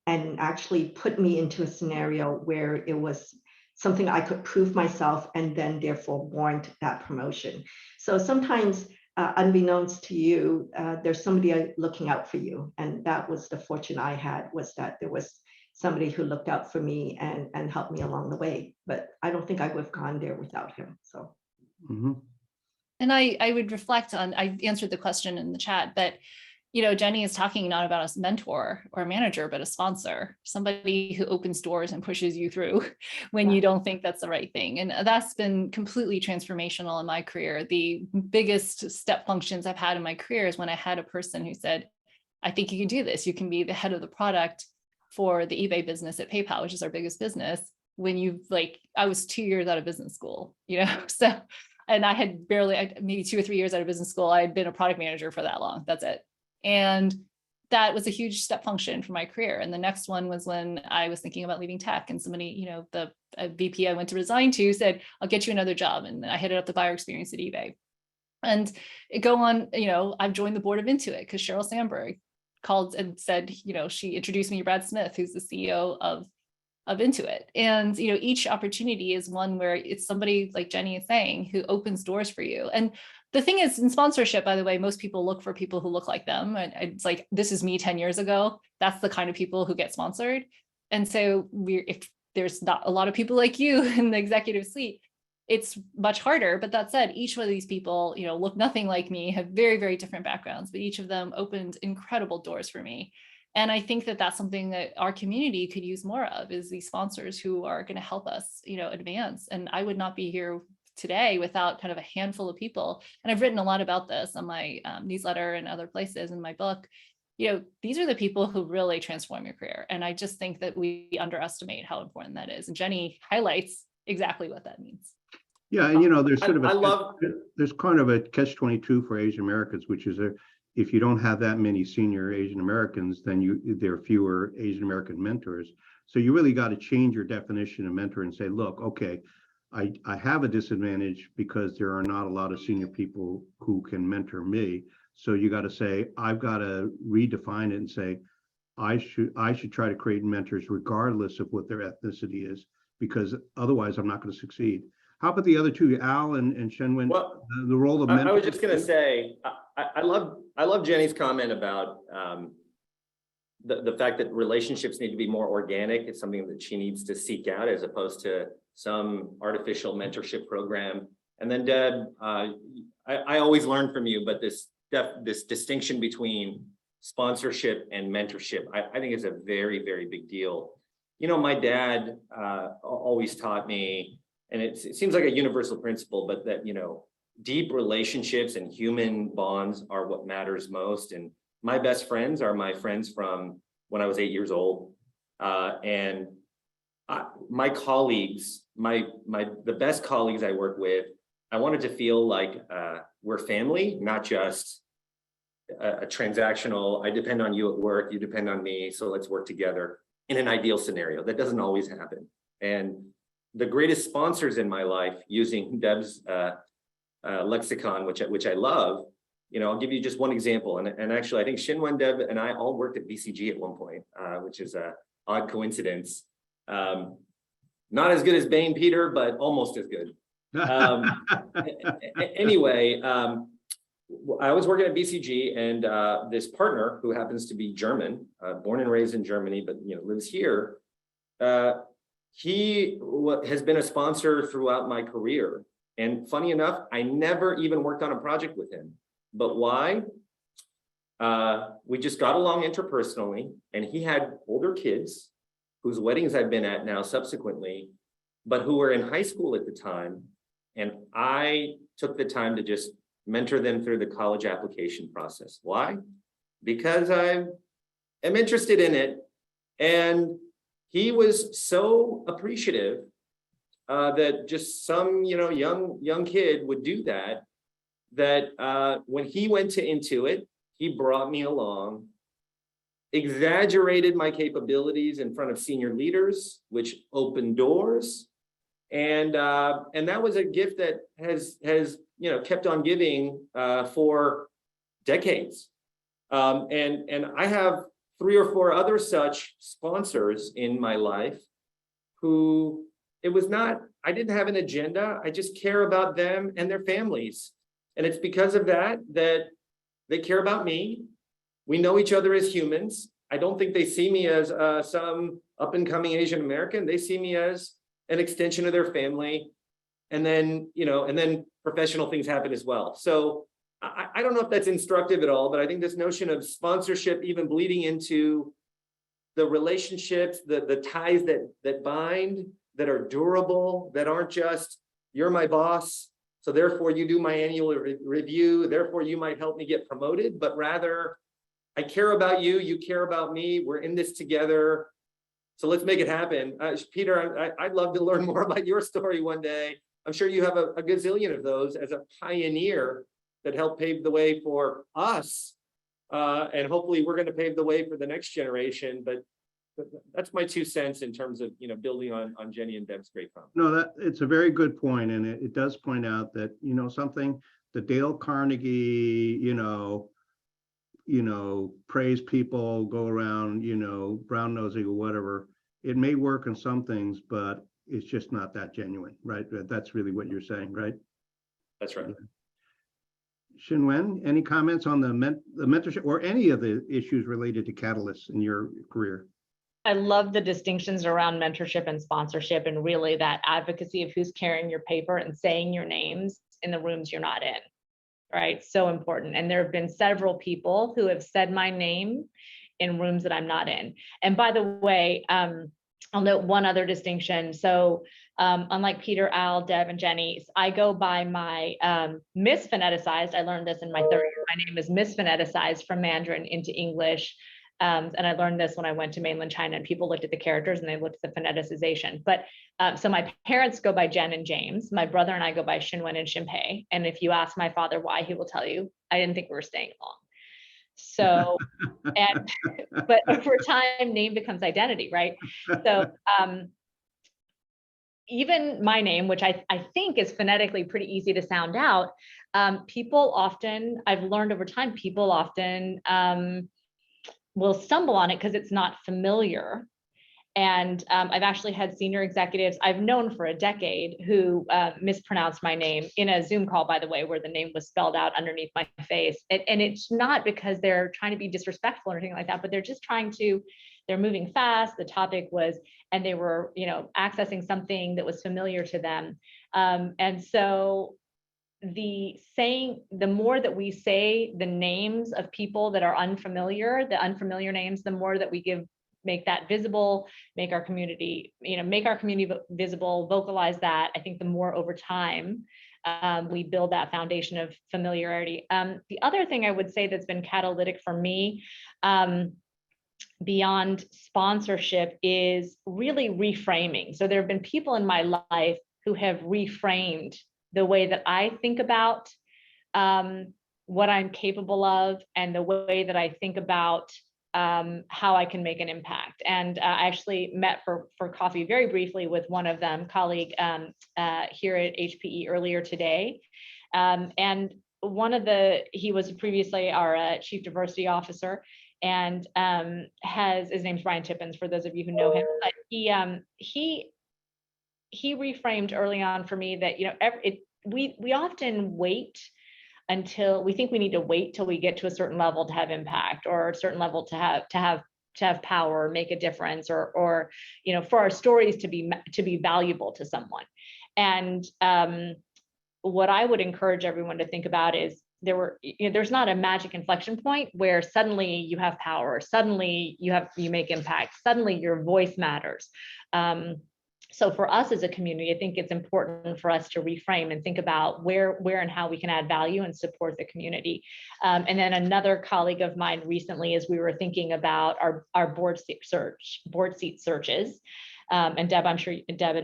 and actually put me into a scenario where it was something I could prove myself and then therefore warrant that promotion. So sometimes unbeknownst to you, there's somebody looking out for you. And that was the fortune I had, was that there was somebody who looked out for me and helped me along the way. But I don't think I would have gone there without him. So. Mm-hmm. And I would reflect on, I answered the question in the chat, but you know, Jenny is talking not about a mentor or a manager, but a sponsor, somebody who opens doors and pushes you through when you don't think that's the right thing. And that's been completely transformational in my career. The biggest step functions I've had in my career is when I had a person who said, I think you can do this. You can be the head of the product for the eBay business at PayPal, which is our biggest business. When I was 2 years out of business school, you know, so, and I had maybe 2 or 3 years out of business school. I had been a product manager for that long. That's it. And that was a huge step function for my career. And the next one was when I was thinking about leaving tech, and somebody, you know, the VP I went to resign to said, I'll get you another job. And I headed up the buyer experience at eBay. And it go on, you know, I've joined the board of Intuit because Sheryl Sandberg called and said, you know, she introduced me to Brad Smith, who's the CEO of Intuit. And, you know, each opportunity is one where it's somebody like Jenny is saying, who opens doors for you. And the thing is, in sponsorship, by the way, most people look for people who look like them. And it's like, this is me 10 years ago. That's the kind of people who get sponsored. And so if there's not a lot of people like you in the executive suite, it's much harder. But that said, each one of these people, you know, look nothing like me, have very, very different backgrounds, but each of them opened incredible doors for me. And I think that that's something that our community could use more of, is these sponsors who are going to help us, you know, advance. And I would not be here today without kind of a handful of people. And I've written a lot about this on my newsletter and other places in my book. You know, these are the people who really transform your career. And I just think that we underestimate how important that is. And Jenny highlights exactly what that means. Yeah, and you know, there's sort of there's kind of a catch-22 for Asian Americans, which is if you don't have that many senior Asian Americans, then there are fewer Asian American mentors. So you really got to change your definition of mentor and say, look, okay, I have a disadvantage because there are not a lot of senior people who can mentor me. So you got to say, I've got to redefine it and say, I should try to create mentors regardless of what their ethnicity is, because otherwise I'm not going to succeed. How about the other two, Al and Shin-Wen? Well, the role of mentor? I was just going to say, I love Jenny's comment about the fact that relationships need to be more organic. It's something that she needs to seek out as opposed to some artificial mentorship program. And then Deb, I always learn from you, but this distinction between sponsorship and mentorship, I think is a very, very big deal. You know, my dad always taught me, and it seems like a universal principle, but that, you know, deep relationships and human bonds are what matters most. And my best friends are my friends from when I was 8 years old. My colleagues, the best colleagues I work with, I wanted to feel like we're family, not just a transactional, I depend on you at work, you depend on me, so let's work together in an ideal scenario. That doesn't always happen. And the greatest sponsors in my life, using Deb's lexicon, which I love, I'll give you just one example. And actually, I think Shin-Wen, Deb, and I all worked at BCG at one point, which is a odd coincidence. Not as good as Bain Peter, but almost as good. Anyway, I was working at BCG, and this partner who happens to be German, born and raised in Germany, but lives here. He has been a sponsor throughout my career. And funny enough, I never even worked on a project with him. But why? We just got along interpersonally, and he had older kids whose weddings I've been at now subsequently, but who were in high school at the time. And I took the time to just mentor them through the college application process. Why? Because I am interested in it. And he was so appreciative that just some, young kid would do that, when he went to Intuit, he brought me along, exaggerated my capabilities in front of senior leaders, which opened doors. And that was a gift that has kept on giving for decades. And I have 3 or 4 other such sponsors in my life who I didn't have an agenda. I just care about them and their families. And it's because of that they care about me. We know each other as humans. I don't think they see me as some up and coming Asian American. They see me as an extension of their family. And then, professional things happen as well. So I don't know if that's instructive at all, but I think this notion of sponsorship, even bleeding into the relationships, the ties that bind, that are durable, that aren't just, you're my boss, so therefore you do my annual review, therefore you might help me get promoted, but rather, I care about you, you care about me, we're in this together, so let's make it happen. Peter, I'd love to learn more about your story one day. I'm sure you have a gazillion of those as a pioneer that helped pave the way for us. And hopefully we're going to pave the way for the next generation. But that's my 2 cents in terms of, building on Jenny and Deb's great comment. No, it's a very good point, and it does point out that, something, the Dale Carnegie, praise people, go around, brown nosing or whatever. It may work in some things, but it's just not that genuine, right? That's really what you're saying, right? That's right. Shin-Wen, any comments on the mentorship or any of the issues related to catalysts in your career? I love the distinctions around mentorship and sponsorship, and really that advocacy of who's carrying your paper and saying your names in the rooms you're not in, right? So important. And there have been several people who have said my name in rooms that I'm not in. And by the way, I'll note one other distinction. So unlike Peter, Al, Deb, and Jenny, I go by my misphoneticized. I learned this in my 3rd year. My name is misphoneticized from Mandarin into English. And I learned this when I went to mainland China, and people looked at the characters and they looked at the phoneticization. But so my parents go by Jen and James. My brother and I go by Shin-Wen and Shin-Pei. And if you ask my father why, he will tell you, I didn't think we were staying long. So, but over time, name becomes identity, right? So even my name, which I think is phonetically pretty easy to sound out, people often, I've learned over time, people often will stumble on it because it's not familiar. And I've actually had senior executives I've known for a decade who mispronounced my name in a Zoom call, by the way, where the name was spelled out underneath my face. And it's not because they're trying to be disrespectful or anything like that, but they're just they're moving fast. The topic was, and they were, accessing something that was familiar to them. And so the more that we say the names of people that are unfamiliar, the unfamiliar names, the more that we make that visible, make our community visible, vocalize that. I think the more over time we build that foundation of familiarity. The other thing I would say that's been catalytic for me, beyond sponsorship, is really reframing. So there have been people in my life who have reframed the way that I think about what I'm capable of, and the way that I think about how I can make an impact. And I actually met for coffee very briefly with one of them, colleague here at HPE earlier today. And he was previously our chief diversity officer, and his name's Brian Tippins, for those of you who know him. But he reframed early on for me that, we often wait until we think we need to wait till we get to a certain level to have impact, or a certain level to have power, or make a difference, or for our stories to be valuable to someone. And what I would encourage everyone to think about is there's not a magic inflection point where suddenly you have power, suddenly you make impact, suddenly your voice matters. So for us as a community, I think it's important for us to reframe and think about where and how we can add value and support the community. And then another colleague of mine recently, as we were thinking about our board seat searches, and Deb, I'm sure Deb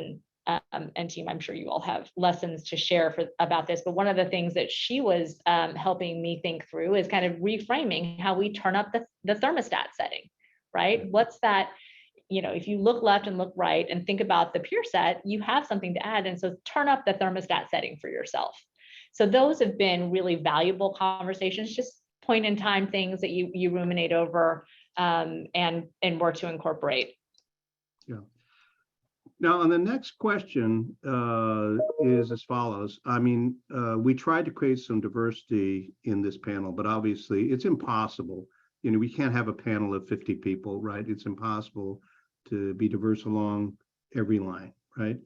and team, I'm sure you all have lessons to share about this. But one of the things that she was helping me think through is kind of reframing how we turn up the thermostat setting, right? What's that? If you look left and look right and think about the peer set, you have something to add. And so turn up the thermostat setting for yourself. So those have been really valuable conversations, just point in time things that you ruminate over and work to incorporate. Yeah. Now, on the next question is as follows. I mean, we tried to create some diversity in this panel, but obviously it's impossible. We can't have a panel of 50 people, right? It's impossible to be diverse along every line, right?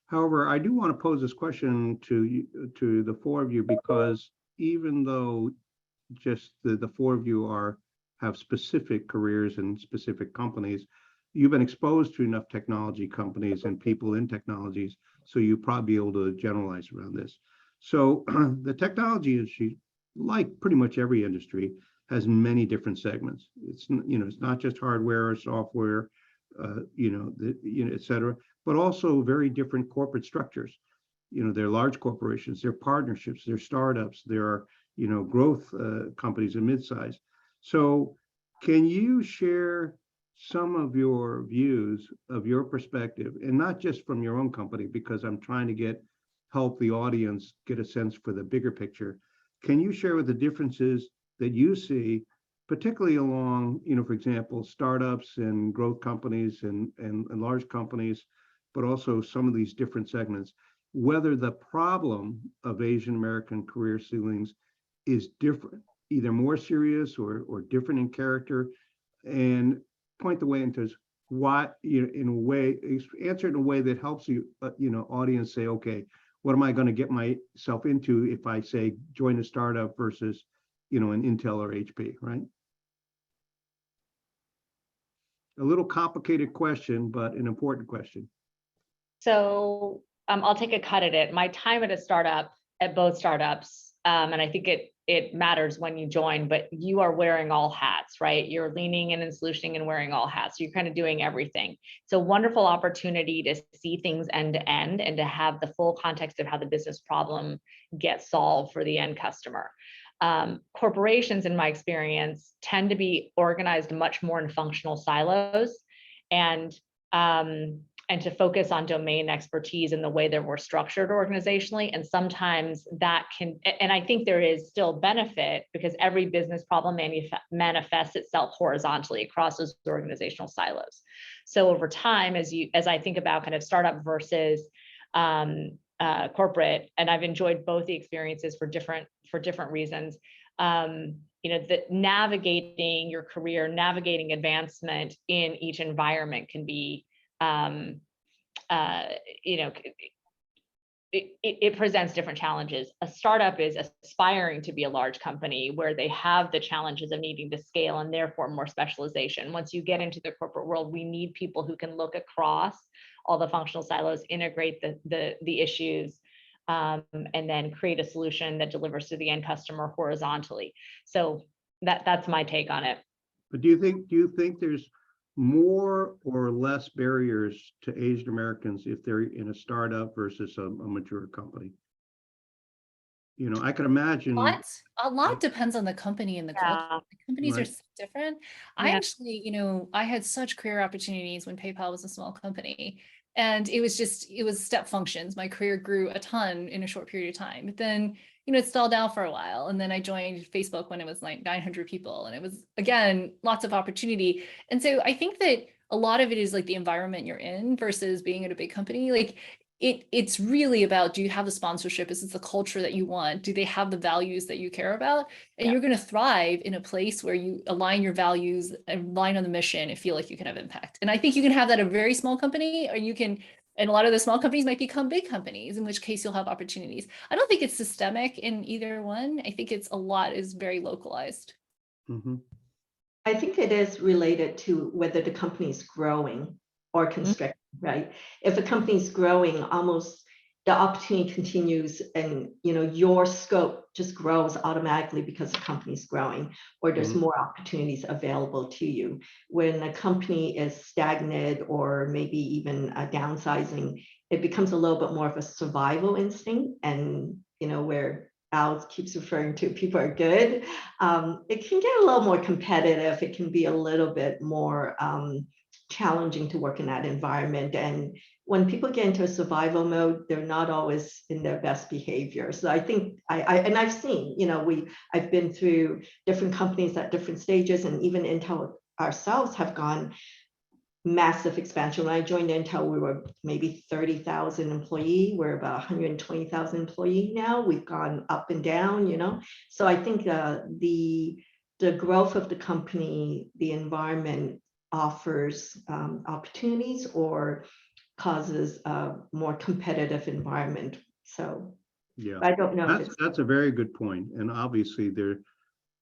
However, I do want to pose this question to the four of you, because even though just the four of you have specific careers in specific companies, you've been exposed to enough technology companies and people in technologies, so you'll probably be able to generalize around this. So the technology industry, like pretty much every industry, has many different segments. It's not just hardware or software, et cetera, but also very different corporate structures. They're large corporations, they're partnerships, they're startups, there are growth companies and midsize. So can you share some of your views, of your perspective, and not just from your own company, because I'm trying to help the audience get a sense for the bigger picture. Can you share with the differences that you see, particularly along, for example, startups and growth companies and large companies, but also some of these different segments, whether the problem of Asian American career ceilings is different, either more serious or different in character, and point the way into why, in a way, answer it in a way that helps you, audience say, okay, what am I going to get myself into if I say join a startup versus an Intel or HP, right? A little complicated question, but an important question. So I'll take a cut at it. My time at both startups, and I think it matters when you join, but you are wearing all hats, right? You're leaning in and solutioning and wearing all hats. So you're kind of doing everything. It's a wonderful opportunity to see things end to end and to have the full context of how the business problem gets solved for the end customer. Corporations, in my experience, tend to be organized much more in functional silos, and to focus on domain expertise in the way that we're structured organizationally. And sometimes that can, and I think there is still benefit, because every business problem manifests itself horizontally across those organizational silos. So over time, as I think about kind of startup versus corporate, and I've enjoyed both the experiences for different reasons. That navigating your career, navigating advancement in each environment can be, it presents different challenges. A startup is aspiring to be a large company where they have the challenges of needing to scale and therefore more specialization. Once you get into the corporate world, we need people who can look across all the functional silos, integrate the issues, and then create a solution that delivers to the end customer horizontally. So that's my take on it. But do you think there's more or less barriers to Asian Americans if they're in a startup versus a mature company? You know, I can imagine. A lot depends on the company and the culture. Yeah. The companies are Right. so different. I Yeah. actually, I had such career opportunities when PayPal was a small company. And it was step functions. My career grew a ton in a short period of time. But then, it stalled out for a while. And then I joined Facebook when it was like 900 people. And it was, again, lots of opportunity. And so I think that a lot of it is like the environment you're in versus being at a big company. Like it's really about, do you have the sponsorship? Is it the culture that you want? Do they have the values that you care about? And Yeah. you're going to thrive in a place where you align your values and align on the mission and feel like you can have impact. And I think you can have that at a very small company, or you can, and a lot of the small companies might become big companies, in which case you'll have opportunities. I don't think it's systemic in either one. I think a lot is very localized. Mm-hmm. I think it is related to whether the company is growing or constricting, right? If a company is growing, almost the opportunity continues, and your scope just grows automatically because the company is growing, or there's more opportunities available to you. When a company is stagnant or maybe even downsizing, it becomes a little bit more of a survival instinct, and where Al keeps referring to people are good, it can get a little more competitive. It can be a little bit more challenging to work in that environment. And when people get into a survival mode, they're not always in their best behavior. So I think I've seen, I've been through different companies at different stages, and even Intel ourselves have gone massive expansion. When I joined Intel, we were maybe 30,000 employee. We're about 120,000 employee now. We've gone up and down, So I think the growth of the company, the environment offers opportunities or causes a more competitive environment. So Yeah, I don't know. that's a very good point. And obviously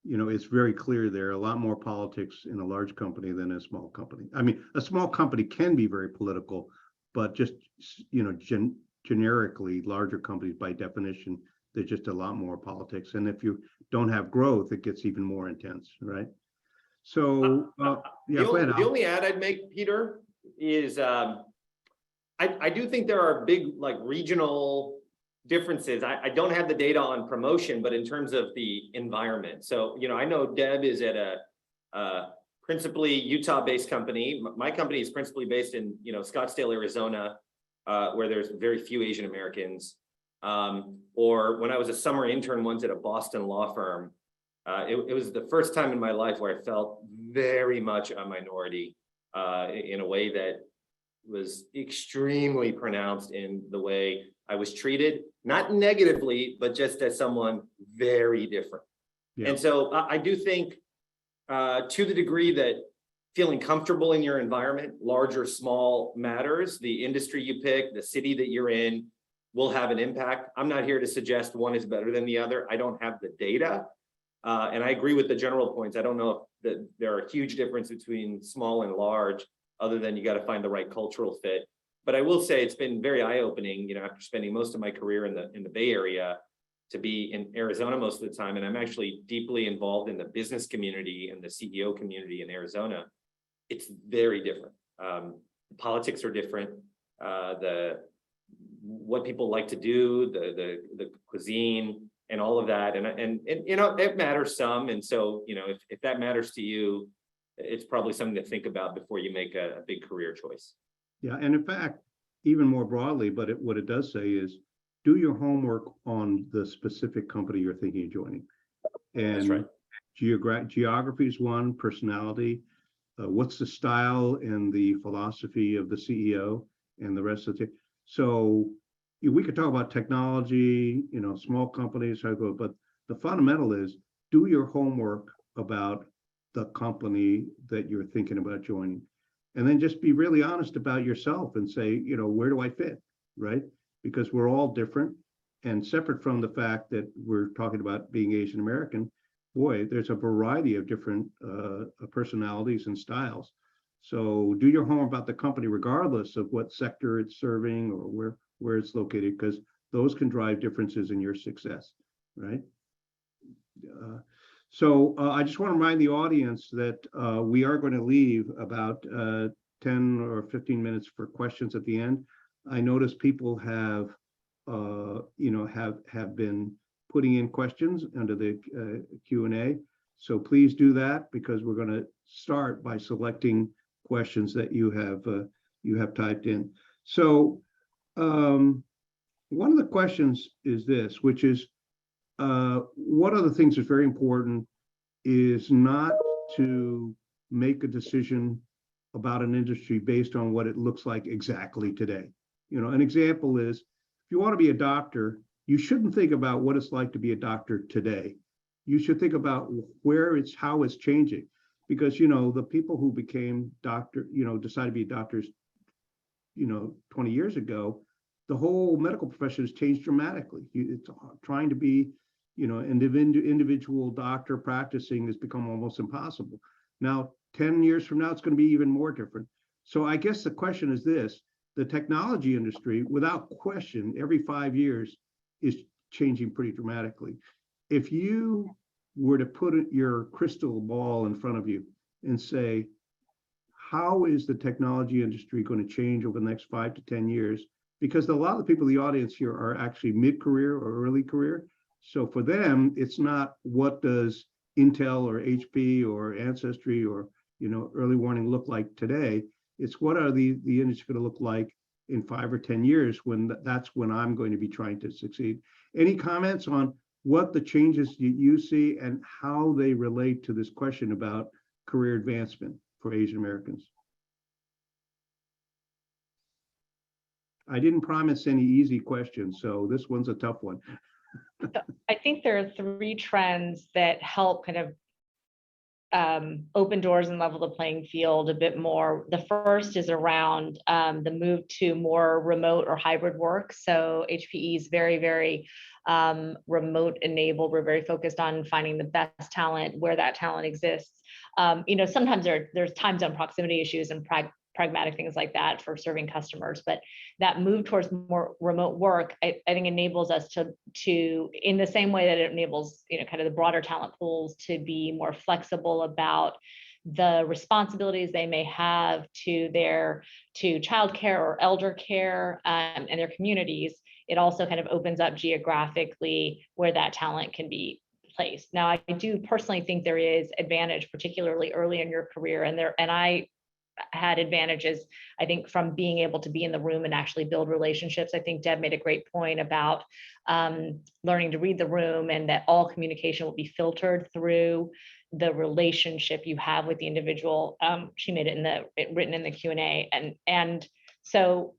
it's very clear there are a lot more politics in a large company than a small company. I mean, a small company can be very political, but just, generically, larger companies by definition, there's just a lot more politics. And if you don't have growth, it gets even more intense, right? So, yeah, go ahead, The only add I'd make, Peter, is I do think there are big regional differences. I don't have the data on promotion, but in terms of the environment. So, I know Deb is at a principally Utah-based company. My company is principally based in, Scottsdale, Arizona, where there's very few Asian Americans. Or when I was a summer intern once at a Boston law firm, it was the first time in my life where I felt very much a minority in a way that was extremely pronounced in the way I was treated, not negatively, but just as someone very different. Yeah. And so I do think to the degree that feeling comfortable in your environment, large or small, matters. The industry you pick, the city that you're in will have an impact. I'm not here to suggest one is better than the other. I don't have the data. And I agree with the general points. I don't know that there are huge differences between small and large, other than you got to find the right cultural fit. But I will say it's been very eye-opening, after spending most of my career in the Bay Area, to be in Arizona most of the time. And I'm actually deeply involved in the business community and the CEO community in Arizona. It's very different. The politics are different. What people like to do, the cuisine, and all of that, and it matters some. And so if that matters to you, it's probably something to think about before you make a big career choice. Yeah, and in fact, even more broadly, but what it does say is, do your homework on the specific company you're thinking of joining. And That's right. Geography is one, personality. What's the style and the philosophy of the CEO and the rest of the team? So we could talk about technology, small companies, but the fundamental is do your homework about the company that you're thinking about joining. And then just be really honest about yourself and say, where do I fit, right? Because we're all different, and separate from the fact that we're talking about being Asian American, boy, there's a variety of different personalities and styles. So do your homework about the company, regardless of what sector it's serving or where it's located, because those can drive differences in your success, right? So I just want to remind the audience that we are going to leave about 10 or 15 minutes for questions at the end. I notice people have, have been putting in questions under the Q&A. So please do that, because we're going to start by selecting questions that you have typed in. So one of the questions is this, which is, one of the things that's very important is not to make a decision about an industry based on what it looks like exactly today. You know, an example is, if you want to be a doctor, you shouldn't think about what it's like to be a doctor today. You should think about how it's changing, because, you know, the people who became decided to be doctors, 20 years ago, the whole medical profession has changed dramatically. It's trying to be, an individual doctor practicing has become almost impossible. Now, 10 years from now, it's going to be even more different. So I guess the question is this: the technology industry, without question, every 5 years is changing pretty dramatically. If you were to put your crystal ball in front of you and say, how is the technology industry going to change over the next 5 to 10 years? Because a lot of the people in the audience here are actually mid-career or early career. So for them, it's not what does Intel or HP or Ancestry or early warning look like today. It's what are the industry going to look like in 5 or 10 years, when that's when I'm going to be trying to succeed. Any comments on what the changes you see and how they relate to this question about career advancement for Asian Americans? I didn't promise any easy questions, so this one's a tough one. I think there are 3 trends that help kind of open doors and level the playing field a bit more. The first is around the move to more remote or hybrid work. So HPE is very, very remote enabled. We're very focused on finding the best talent where that talent exists. Sometimes there's time zone proximity issues and pragmatic things like that for serving customers, but that move towards more remote work, I think, enables us to, in the same way that it enables, kind of the broader talent pools to be more flexible about the responsibilities they may have to childcare or elder care and their communities. It also kind of opens up geographically where that talent can be placed. Now, I do personally think there is advantage, particularly early in your career, and I had advantages, I think, from being able to be in the room and actually build relationships. I think Deb made a great point about learning to read the room, and that all communication will be filtered through the relationship you have with the individual. She made it written in the Q&A, and so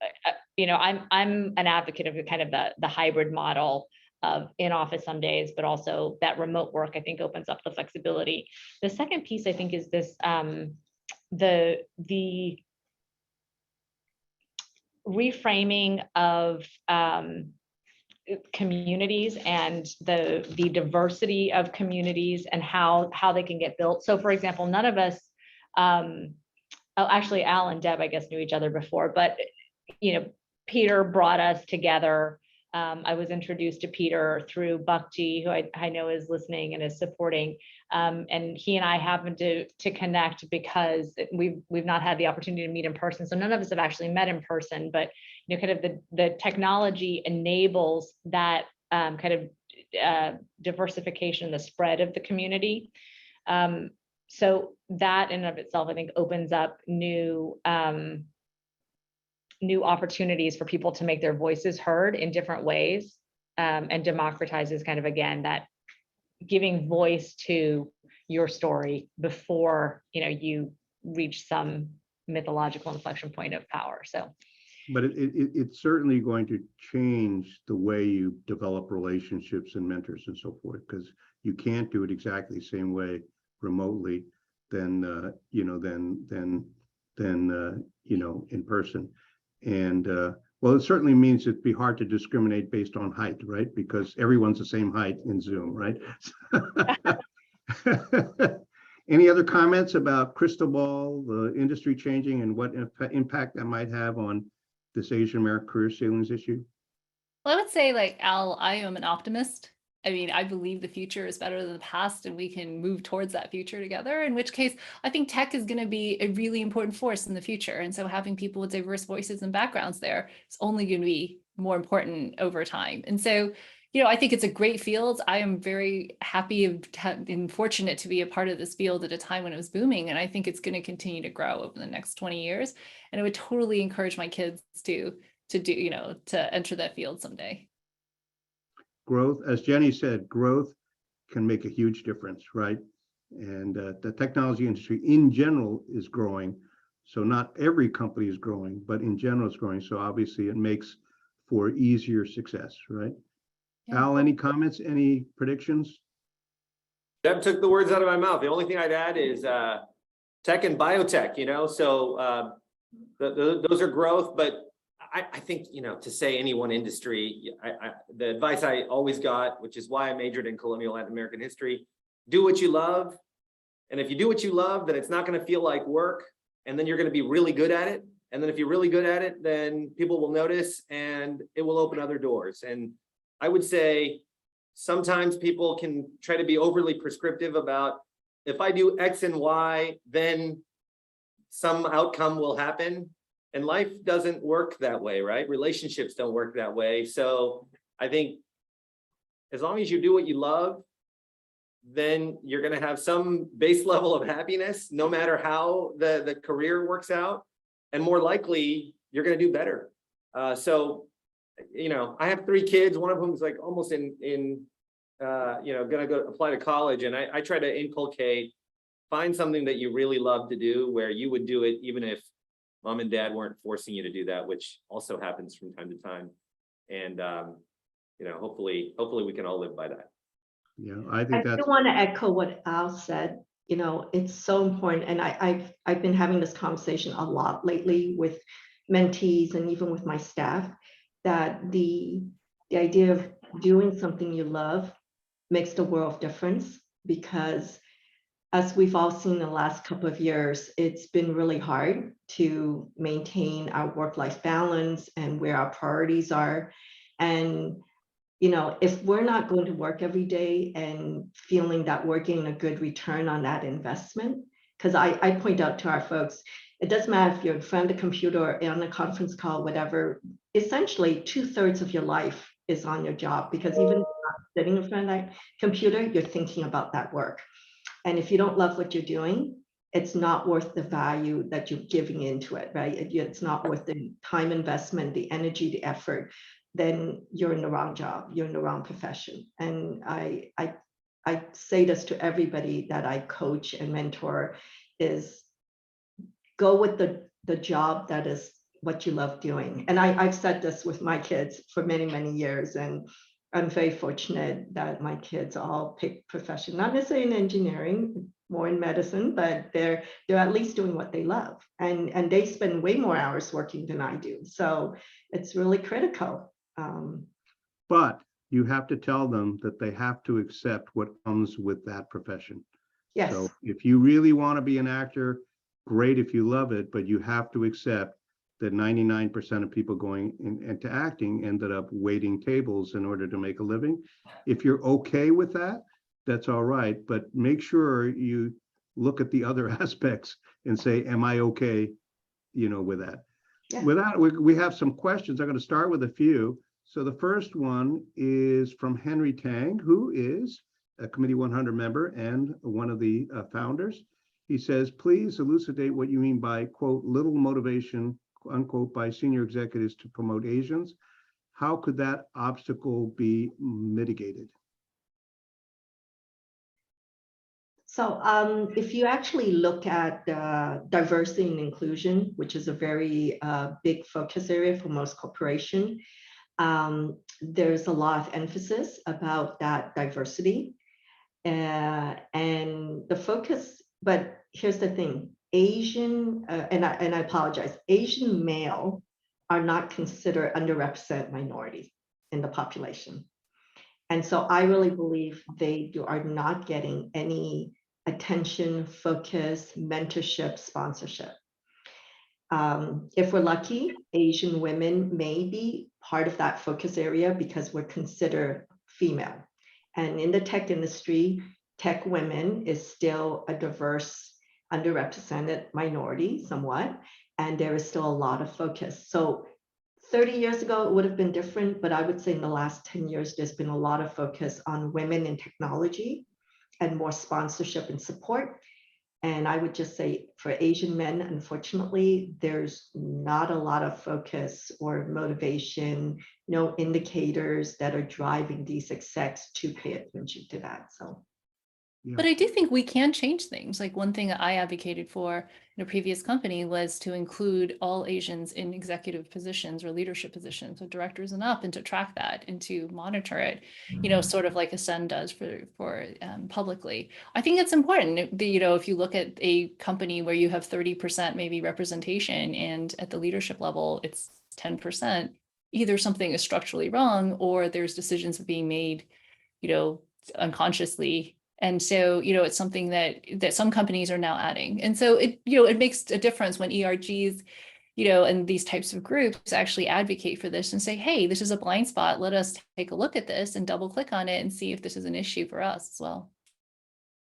I'm an advocate of kind of the hybrid model of in-office some days, but also that remote work, I think, opens up the flexibility. The second piece, I think, is this the reframing of communities and the diversity of communities and how they can get built. So, for example, none of us, actually Al and Deb, I guess, knew each other before, but Peter brought us together. I was introduced to Peter through Bhakti, who I know is listening and is supporting. And he and I happened to connect because we've not had the opportunity to meet in person. So none of us have actually met in person, but kind of the technology enables that kind of diversification, the spread of the community. So that in and of itself, I think, opens up new opportunities for people to make their voices heard in different ways, and democratizes kind of, again, that giving voice to your story before you reach some mythological inflection point of power. So, but it's certainly going to change the way you develop relationships and mentors and so forth, because you can't do it exactly the same way remotely than in person. And well, it certainly means it'd be hard to discriminate based on height, right? Because everyone's the same height in Zoom, right? Any other comments about crystal ball, the industry changing, and what impact that might have on this Asian American career ceilings issue? Well, I would say, like, Al, I am an optimist. I mean, I believe the future is better than the past and we can move towards that future together, in which case I think tech is going to be a really important force in the future. And so having people with diverse voices and backgrounds there is only going to be more important over time. And so, you know, I think it's a great field. I am very happy and fortunate to be a part of this field at a time when it was booming. And I think it's going to continue to grow over the next 20 years. And I would totally encourage my kids to do, you know, to enter that field someday. Growth, as Jenny said, growth can make a huge difference, right? And the technology industry in general is growing. So not every company is growing, but in general it's growing. So obviously it makes for easier success, right? Yeah. Al, any comments, any predictions? Deb took the words out of my mouth. The only thing I'd add is tech and biotech, you know, so those are growth, but I think, you know, to say any one industry, the advice I always got, which is why I majored in colonial Latin American history, do what you love. And if you do what you love, then it's not going to feel like work. And then you're going to be really good at it. And then if you're really good at it, then people will notice and it will open other doors. And I would say sometimes people can try to be overly prescriptive about, if I do X and Y, then some outcome will happen. And life doesn't work that way, right? Relationships don't work that way. So I think as long as you do what you love, then you're going to have some base level of happiness, no matter how the career works out. And more likely, you're going to do better. So, you know, I have 3 kids. One of them is like almost in you know, going to go apply to college. And I try to inculcate, find something that you really love to do, where you would do it even if mom and dad weren't forcing you to do that, which also happens from time to time. And, you know, hopefully we can all live by that. Yeah, I I think do that's, want to echo what Al said. You know, it's so important. And I've been having this conversation a lot lately with mentees and even with my staff, that the idea of doing something you love makes the world of difference, because as we've all seen in the last couple of years, it's been really hard to maintain our work-life balance and where our priorities are. And, you know, if we're not going to work every day and feeling that we're getting a good return on that investment, because I point out to our folks, it doesn't matter if you're in front of the computer or on a conference call, whatever, essentially 2/3 of your life is on your job, because even if you're not sitting in front of that computer, you're thinking about that work. And if you don't love what you're doing, it's not worth the value that you're giving into it, right? It's not worth the time investment, the energy, the effort. Then you're in the wrong job, you're in the wrong profession. And I say this to everybody that I coach and mentor, is go with the job that is what you love doing. And I've said this with my kids for many, many years. And I'm very fortunate that my kids all pick profession, not necessarily in engineering, more in medicine, but they're at least doing what they love. And they spend way more hours working than I do. So it's really critical. but you have to tell them that they have to accept what comes with that profession. Yes. So if you really want to be an actor, great if you love it, but you have to accept that 99% of people going into acting ended up waiting tables in order to make a living. If you're okay with that, that's all right, but make sure you look at the other aspects and say, am I okay, you know, with that? Yeah. With that, we have some questions. I'm going to start with a few. So the first one is from Henry Tang, who is a Committee 100 member and one of the founders. He says, please elucidate what you mean by, quote, little motivation, unquote, by senior executives to promote Asians. How could that obstacle be mitigated? So if you actually look at diversity and inclusion, which is a very big focus area for most corporations, there's a lot of emphasis about that diversity and the focus. But here's the thing, Asian, and I apologize, Asian male are not considered underrepresented minority in the population. And so I really believe they are not getting any attention, focus, mentorship, sponsorship. If we're lucky, Asian women may be part of that focus area because we're considered female. And in the tech industry, tech women is still a diverse, underrepresented minority somewhat, and there is still a lot of focus. So 30 years ago, it would have been different, but I would say in the last 10 years, there's been a lot of focus on women in technology and more sponsorship and support. And I would just say for Asian men, unfortunately, there's not a lot of focus or motivation, no indicators that are driving these execs to pay attention to that. So. But I do think we can change things. Like one thing that I advocated for in a previous company was to include all Asians in executive positions or leadership positions, so directors and up, and to track that and to monitor it, you know, sort of like Ascend does for publicly. I think it's important. You know, if you look at a company where you have 30% maybe representation and at the leadership level, it's 10%, either something is structurally wrong or there's decisions being made, you know, unconsciously. And so, you know, it's something that some companies are now adding. And so it, you know, it makes a difference when ERGs, you know, and these types of groups actually advocate for this and say, hey, this is a blind spot. Let us take a look at this and double click on it and see if this is an issue for us as well.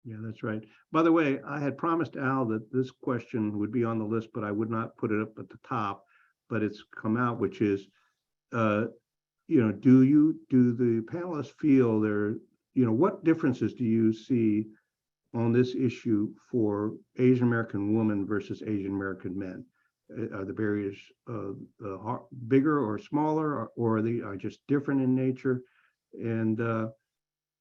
Yeah, that's right. By the way, I had promised Al that this question would be on the list, but I would not put it up at the top, but it's come out, which is, you know, do the panelists feel there, you know, what differences do you see on this issue for Asian American women versus Asian American men? Are the barriers bigger or smaller, or are they just different in nature? And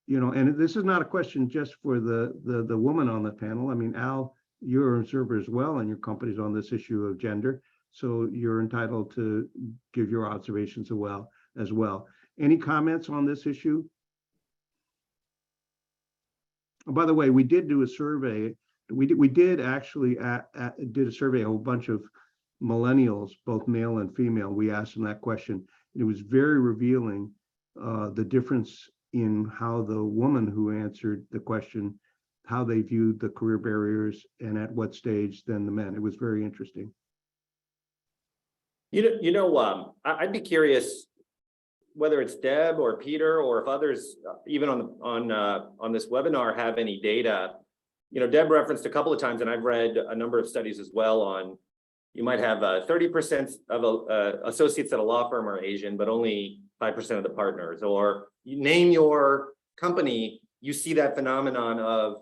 you know, and this is not a question just for the woman on the panel. I mean, Al, you're an observer as well, and your company's on this issue of gender, so you're entitled to give your observations as well. Any comments on this issue? Oh, by the way, we did do a survey. We did actually did a survey of a bunch of millennials, both male and female. We asked them that question. It was very revealing, the difference in how the woman who answered the question, how they viewed the career barriers and at what stage than the men. It was very interesting. I'd be curious whether it's Deb or Peter, or if others, even on this webinar, have any data. You know, Deb referenced a couple of times, and I've read a number of studies as well on, you might have 30% of associates at a law firm are Asian, but only 5% of the partners. Or you name your company, you see that phenomenon of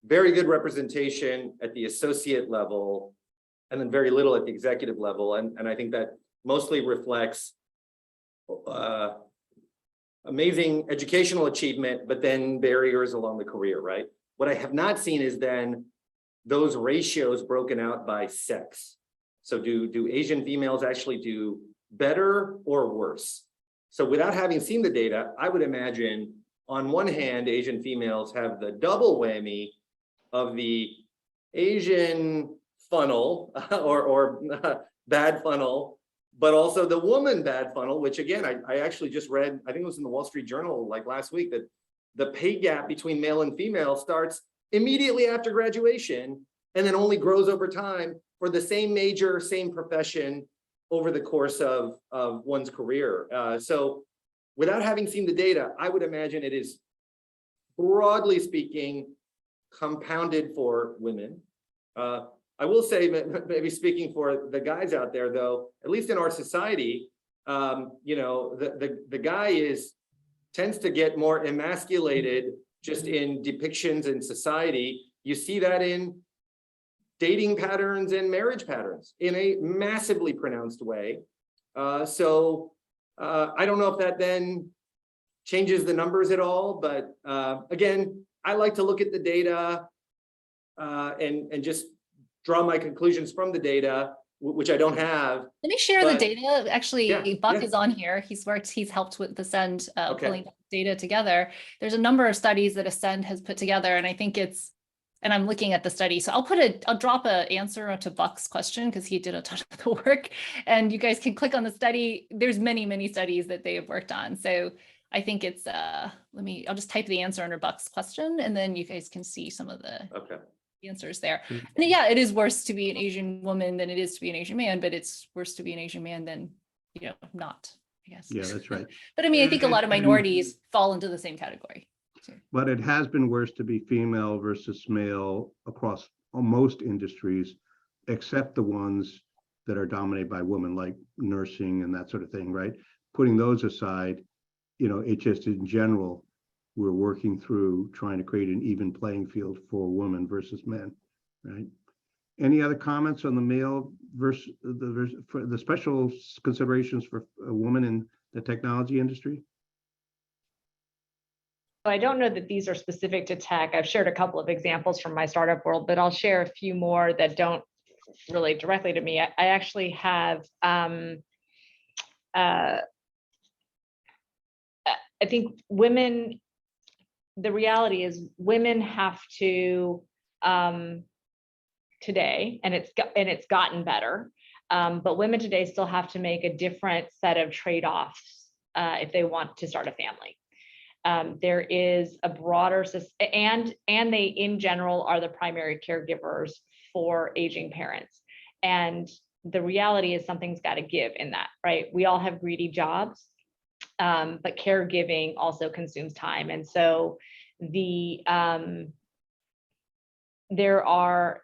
very good representation at the associate level, and then very little at the executive level. And I think that mostly reflects amazing educational achievement, but then barriers along the career, right? What I have not seen is then those ratios broken out by sex. So do Asian females actually do better or worse? So without having seen the data, I would imagine on one hand, Asian females have the double whammy of the Asian funnel or bad funnel, but also the woman bad funnel, which again, I actually just read, I think it was in the Wall Street Journal like last week, that the pay gap between male and female starts immediately after graduation and then only grows over time for the same major, same profession over the course of one's career. So without having seen the data, I would imagine it is, broadly speaking, compounded for women. I will say, maybe speaking for the guys out there, though, at least in our society, you know, the guy tends to get more emasculated just in depictions in society. You see that in dating patterns and marriage patterns in a massively pronounced way. So I don't know if that then changes the numbers at all, but again, I like to look at the data and just draw my conclusions from the data, which I don't have. Let me share the data. Actually, Yeah, Buck is on here. He's helped with Ascend Okay. pulling data together. There's a number of studies that Ascend has put together, and I think and I'm looking at the study. So I'll drop an answer to Buck's question because he did a ton of the work, and you guys can click on the study. There's many studies that they have worked on. So I think it's, I'll just type the answer under Buck's question, and then you guys can see some of the answers there. And yeah, it is worse to be an Asian woman than it is to be an Asian man, but it's worse to be an Asian man than, you know, not I guess. Yeah, that's right. But I mean, I think a lot of minorities fall into the same category. But it has been worse to be female versus male across most industries, except the ones that are dominated by women, like nursing and that sort of thing, right? Putting those aside, it just in general, we're working through trying to create an even playing field for women versus men, right? Any other comments on the male versus for the special considerations for a woman in the technology industry? I don't know that these are specific to tech. I've shared a couple of examples from my startup world, but I'll share a few more that don't relate directly to me. I actually have, I think women, the reality is women have to, today, and it's gotten better, but women today still have to make a different set of trade-offs if they want to start a family. There is a broader and they in general are the primary caregivers for aging parents. And the reality is something's got to give in that, right? We all have greedy jobs, but caregiving also consumes time. And so there are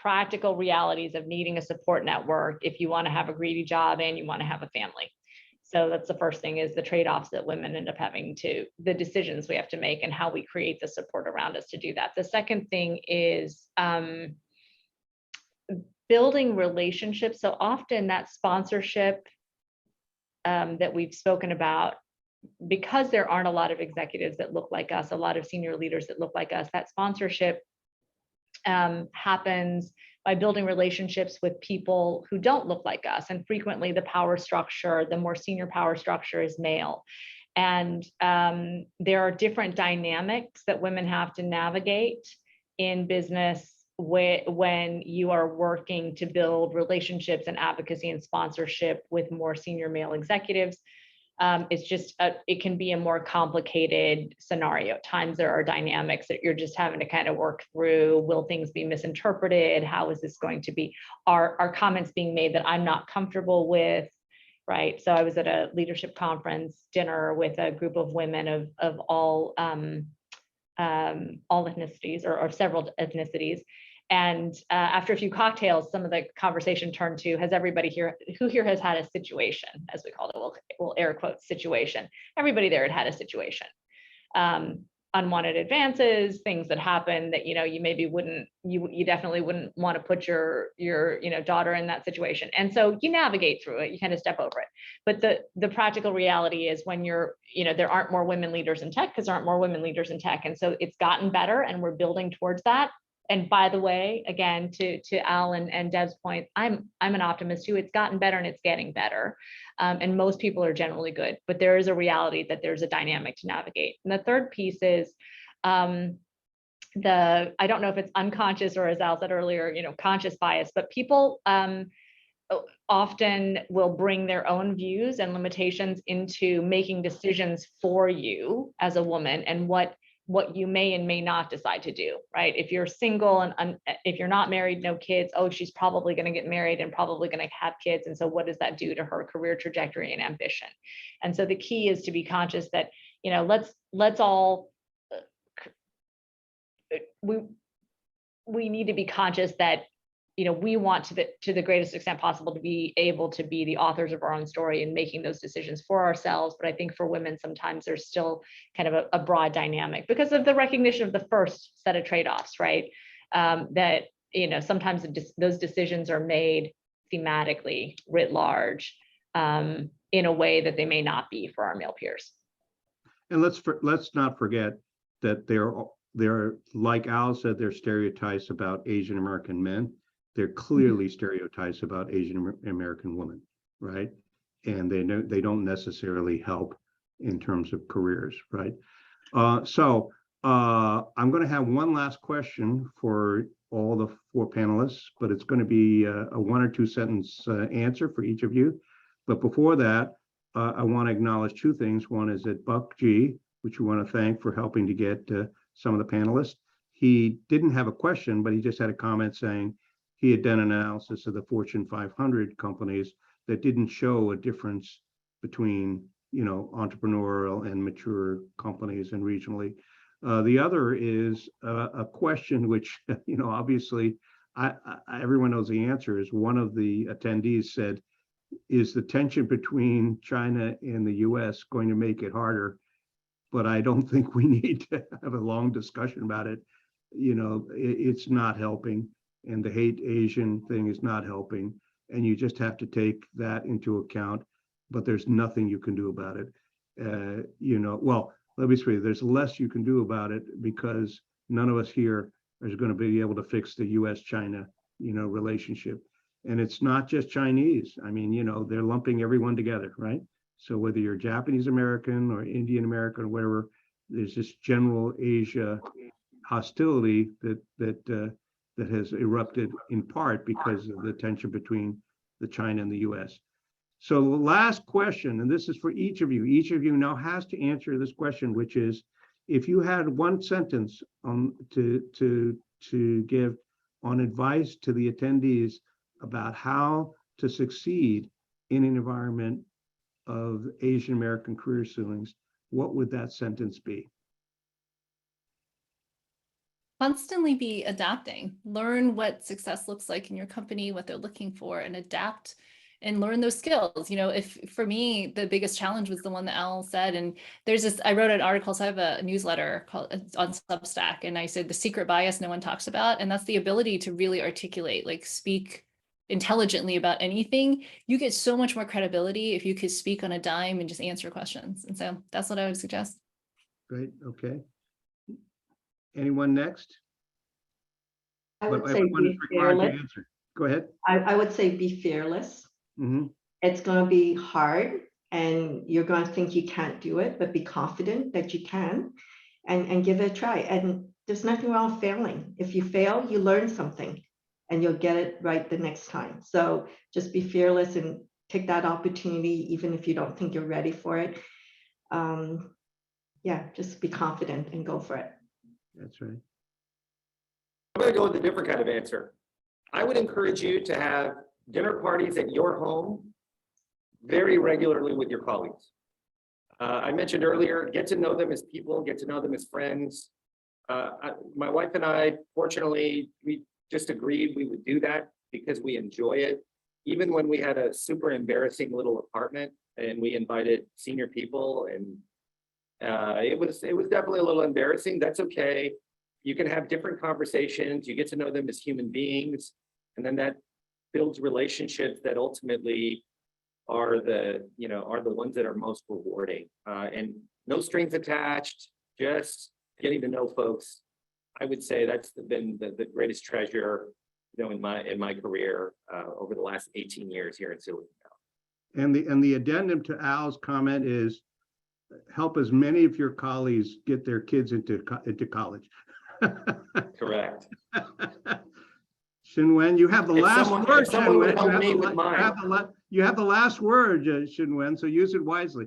practical realities of needing a support network if you want to have a greedy job and you want to have a family. So that's the first thing, is the trade-offs that women end up having to, the decisions we have to make and how we create the support around us to do that. The second thing is building relationships. So often that sponsorship that we've spoken about, because there aren't a lot of executives that look like us, a lot of senior leaders that look like us, that sponsorship happens by building relationships with people who don't look like us. And frequently the power structure, the more senior power structure, is male. And there are different dynamics that women have to navigate in business when you are working to build relationships and advocacy and sponsorship with more senior male executives. It's just, it can be a more complicated scenario. At times there are dynamics that you're just having to kind of work through. Will things be misinterpreted? How is this going to be? Are comments being made that I'm not comfortable with, right? So I was at a leadership conference dinner with a group of women of all ethnicities or several ethnicities. And after a few cocktails, some of the conversation turned to, has everybody here, who here has had a situation, as we call it, we'll air quote situation. Everybody there had a situation. Unwanted advances, things that happen that, you maybe wouldn't, you definitely wouldn't want to put your daughter in that situation. And so you navigate through it, you kind of step over it. But the practical reality is when there aren't more women leaders in tech, because there aren't more women leaders in tech. And so it's gotten better and we're building towards that. And by the way, again, to Al and Deb's point, I'm an optimist too. It's gotten better and it's getting better. And most people are generally good, but there is a reality that there's a dynamic to navigate. And the third piece is I don't know if it's unconscious or, as Al said earlier, conscious bias, but people often will bring their own views and limitations into making decisions for you as a woman and what you may and may not decide to do, right? If you're single and if you're not married, no kids, oh, she's probably going to get married and probably going to have kids. And so what does that do to her career trajectory and ambition? And so the key is to be conscious that, let's all, we need to be conscious that, we want to the greatest extent possible to be able to be the authors of our own story and making those decisions for ourselves. But I think for women, sometimes there's still kind of a broad dynamic because of the recognition of the first set of trade-offs, right? That, sometimes those decisions are made thematically writ large in a way that they may not be for our male peers. And let's not forget that there, like Al said, there are stereotypes about Asian American men. They're clearly stereotypes about Asian American women, right? And they don't necessarily help in terms of careers, right? So I'm going to have one last question for all the four panelists, but it's going to be a 1 or 2 sentence answer for each of you. But before that, I want to acknowledge 2 things. One is that Buck G, which we want to thank for helping to get some of the panelists. He didn't have a question, but he just had a comment saying he had done an analysis of the Fortune 500 companies that didn't show a difference between, entrepreneurial and mature companies and regionally. The other is a question which, obviously everyone knows the answer is. One of the attendees said, is the tension between China and the US going to make it harder? But I don't think we need to have a long discussion about it. It's not helping, and the hate Asian thing is not helping, and you just have to take that into account, but there's nothing you can do about it. Well, let me say, there's less you can do about it because none of us here is going to be able to fix the US-China, relationship. And it's not just Chinese. I mean, they're lumping everyone together, right? So whether you're Japanese American or Indian American or whatever, there's this general Asia hostility that has erupted in part because of the tension between the China and the US. So the last question, and this is for each of you now has to answer this question, which is, if you had one sentence to give on advice to the attendees about how to succeed in an environment of Asian American career ceilings, what would that sentence be? Constantly be adapting, learn what success looks like in your company, what they're looking for, and adapt and learn those skills. If for me, the biggest challenge was the one that Al said, and there's this, I wrote an article, so I have a newsletter called on Substack, and I said the secret bias no one talks about, and that's the ability to really articulate, like speak intelligently about anything. You get so much more credibility if you could speak on a dime and just answer questions. And so that's what I would suggest. Great, okay. Anyone next? I would But say everyone is be required to fearless. answer. Go ahead. I would say be fearless. Mhm. It's going to be hard and you're going to think you can't do it, but be confident that you can and give it a try. And there's nothing wrong with failing. If you fail, you learn something and you'll get it right the next time. So just be fearless and take that opportunity, even if you don't think you're ready for it. Yeah, just be confident and go for it. That's right. I'm going to go with a different kind of answer. I would encourage you to have dinner parties at your home very regularly with your colleagues. I mentioned earlier, get to know them as people, get to know them as friends. My wife and I, fortunately, we just agreed we would do that because we enjoy it. Even when we had a super embarrassing little apartment and we invited senior people, and it was definitely a little embarrassing. That's okay. You can have different conversations. You get to know them as human beings, and then that builds relationships that ultimately are the ones that are most rewarding. And no strings attached, just getting to know folks. I would say that's been the greatest treasure, in my career over the last 18 years here in Silicon Valley. And the addendum to Al's comment is help as many of your colleagues get their kids into college. Correct. Shin-Wen, you have the last word. If someone would help me with mine. You have the last word, Shin-Wen, so use it wisely.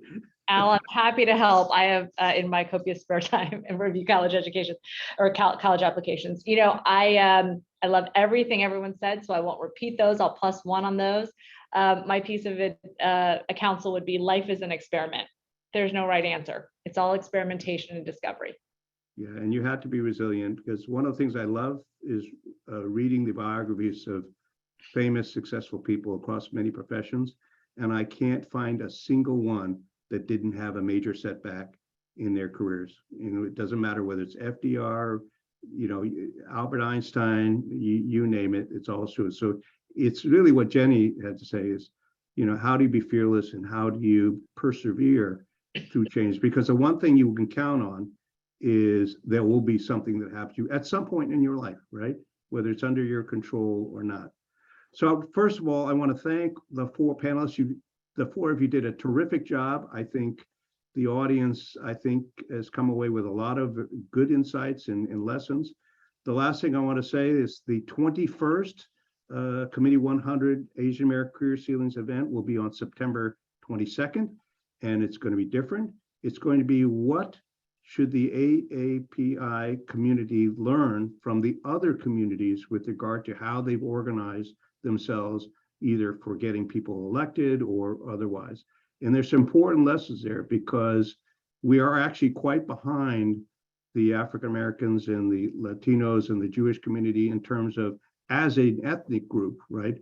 Al, I'm happy to help. I have in my copious spare time and review college education or college applications. I love everything everyone said, so I won't repeat those. I'll +1 on those. My piece of it, a counsel would be life is an experiment. There's no right answer. It's all experimentation and discovery. Yeah, and you have to be resilient, because one of the things I love is reading the biographies of famous, successful people across many professions, and I can't find a single one that didn't have a major setback in their careers. It doesn't matter whether it's FDR, Albert Einstein, you name it, it's all true. So it's really what Jenny had to say is, how do you be fearless and how do you persevere through change? Because the one thing you can count on is there will be something that happens to you at some point in your life, right? Whether it's under your control or not. So first of all, I want to thank the 4 panelists. The 4 of you did a terrific job. I think the audience, has come away with a lot of good insights and lessons. The last thing I want to say is the 21st Committee 100 Asian American Career Ceilings event will be on September 22nd, and it's going to be different. It's going to be what should the AAPI community learn from the other communities with regard to how they've organized themselves either for getting people elected or otherwise. And there's some important lessons there because we are actually quite behind the African Americans and the Latinos and the Jewish community in terms of, as an ethnic group, right,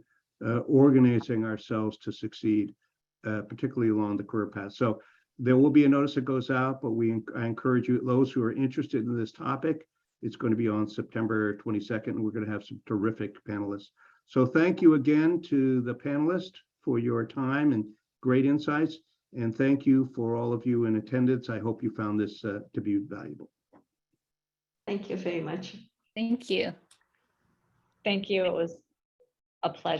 organizing ourselves to succeed, particularly along the career path. So there will be a notice that goes out, but I encourage you, those who are interested in this topic, it's going to be on September 22nd, and we're going to have some terrific panelists. So thank you again to the panelists for your time and great insights. And thank you for all of you in attendance. I hope you found this to be valuable. Thank you very much. Thank you. Thank you. It was a pleasure.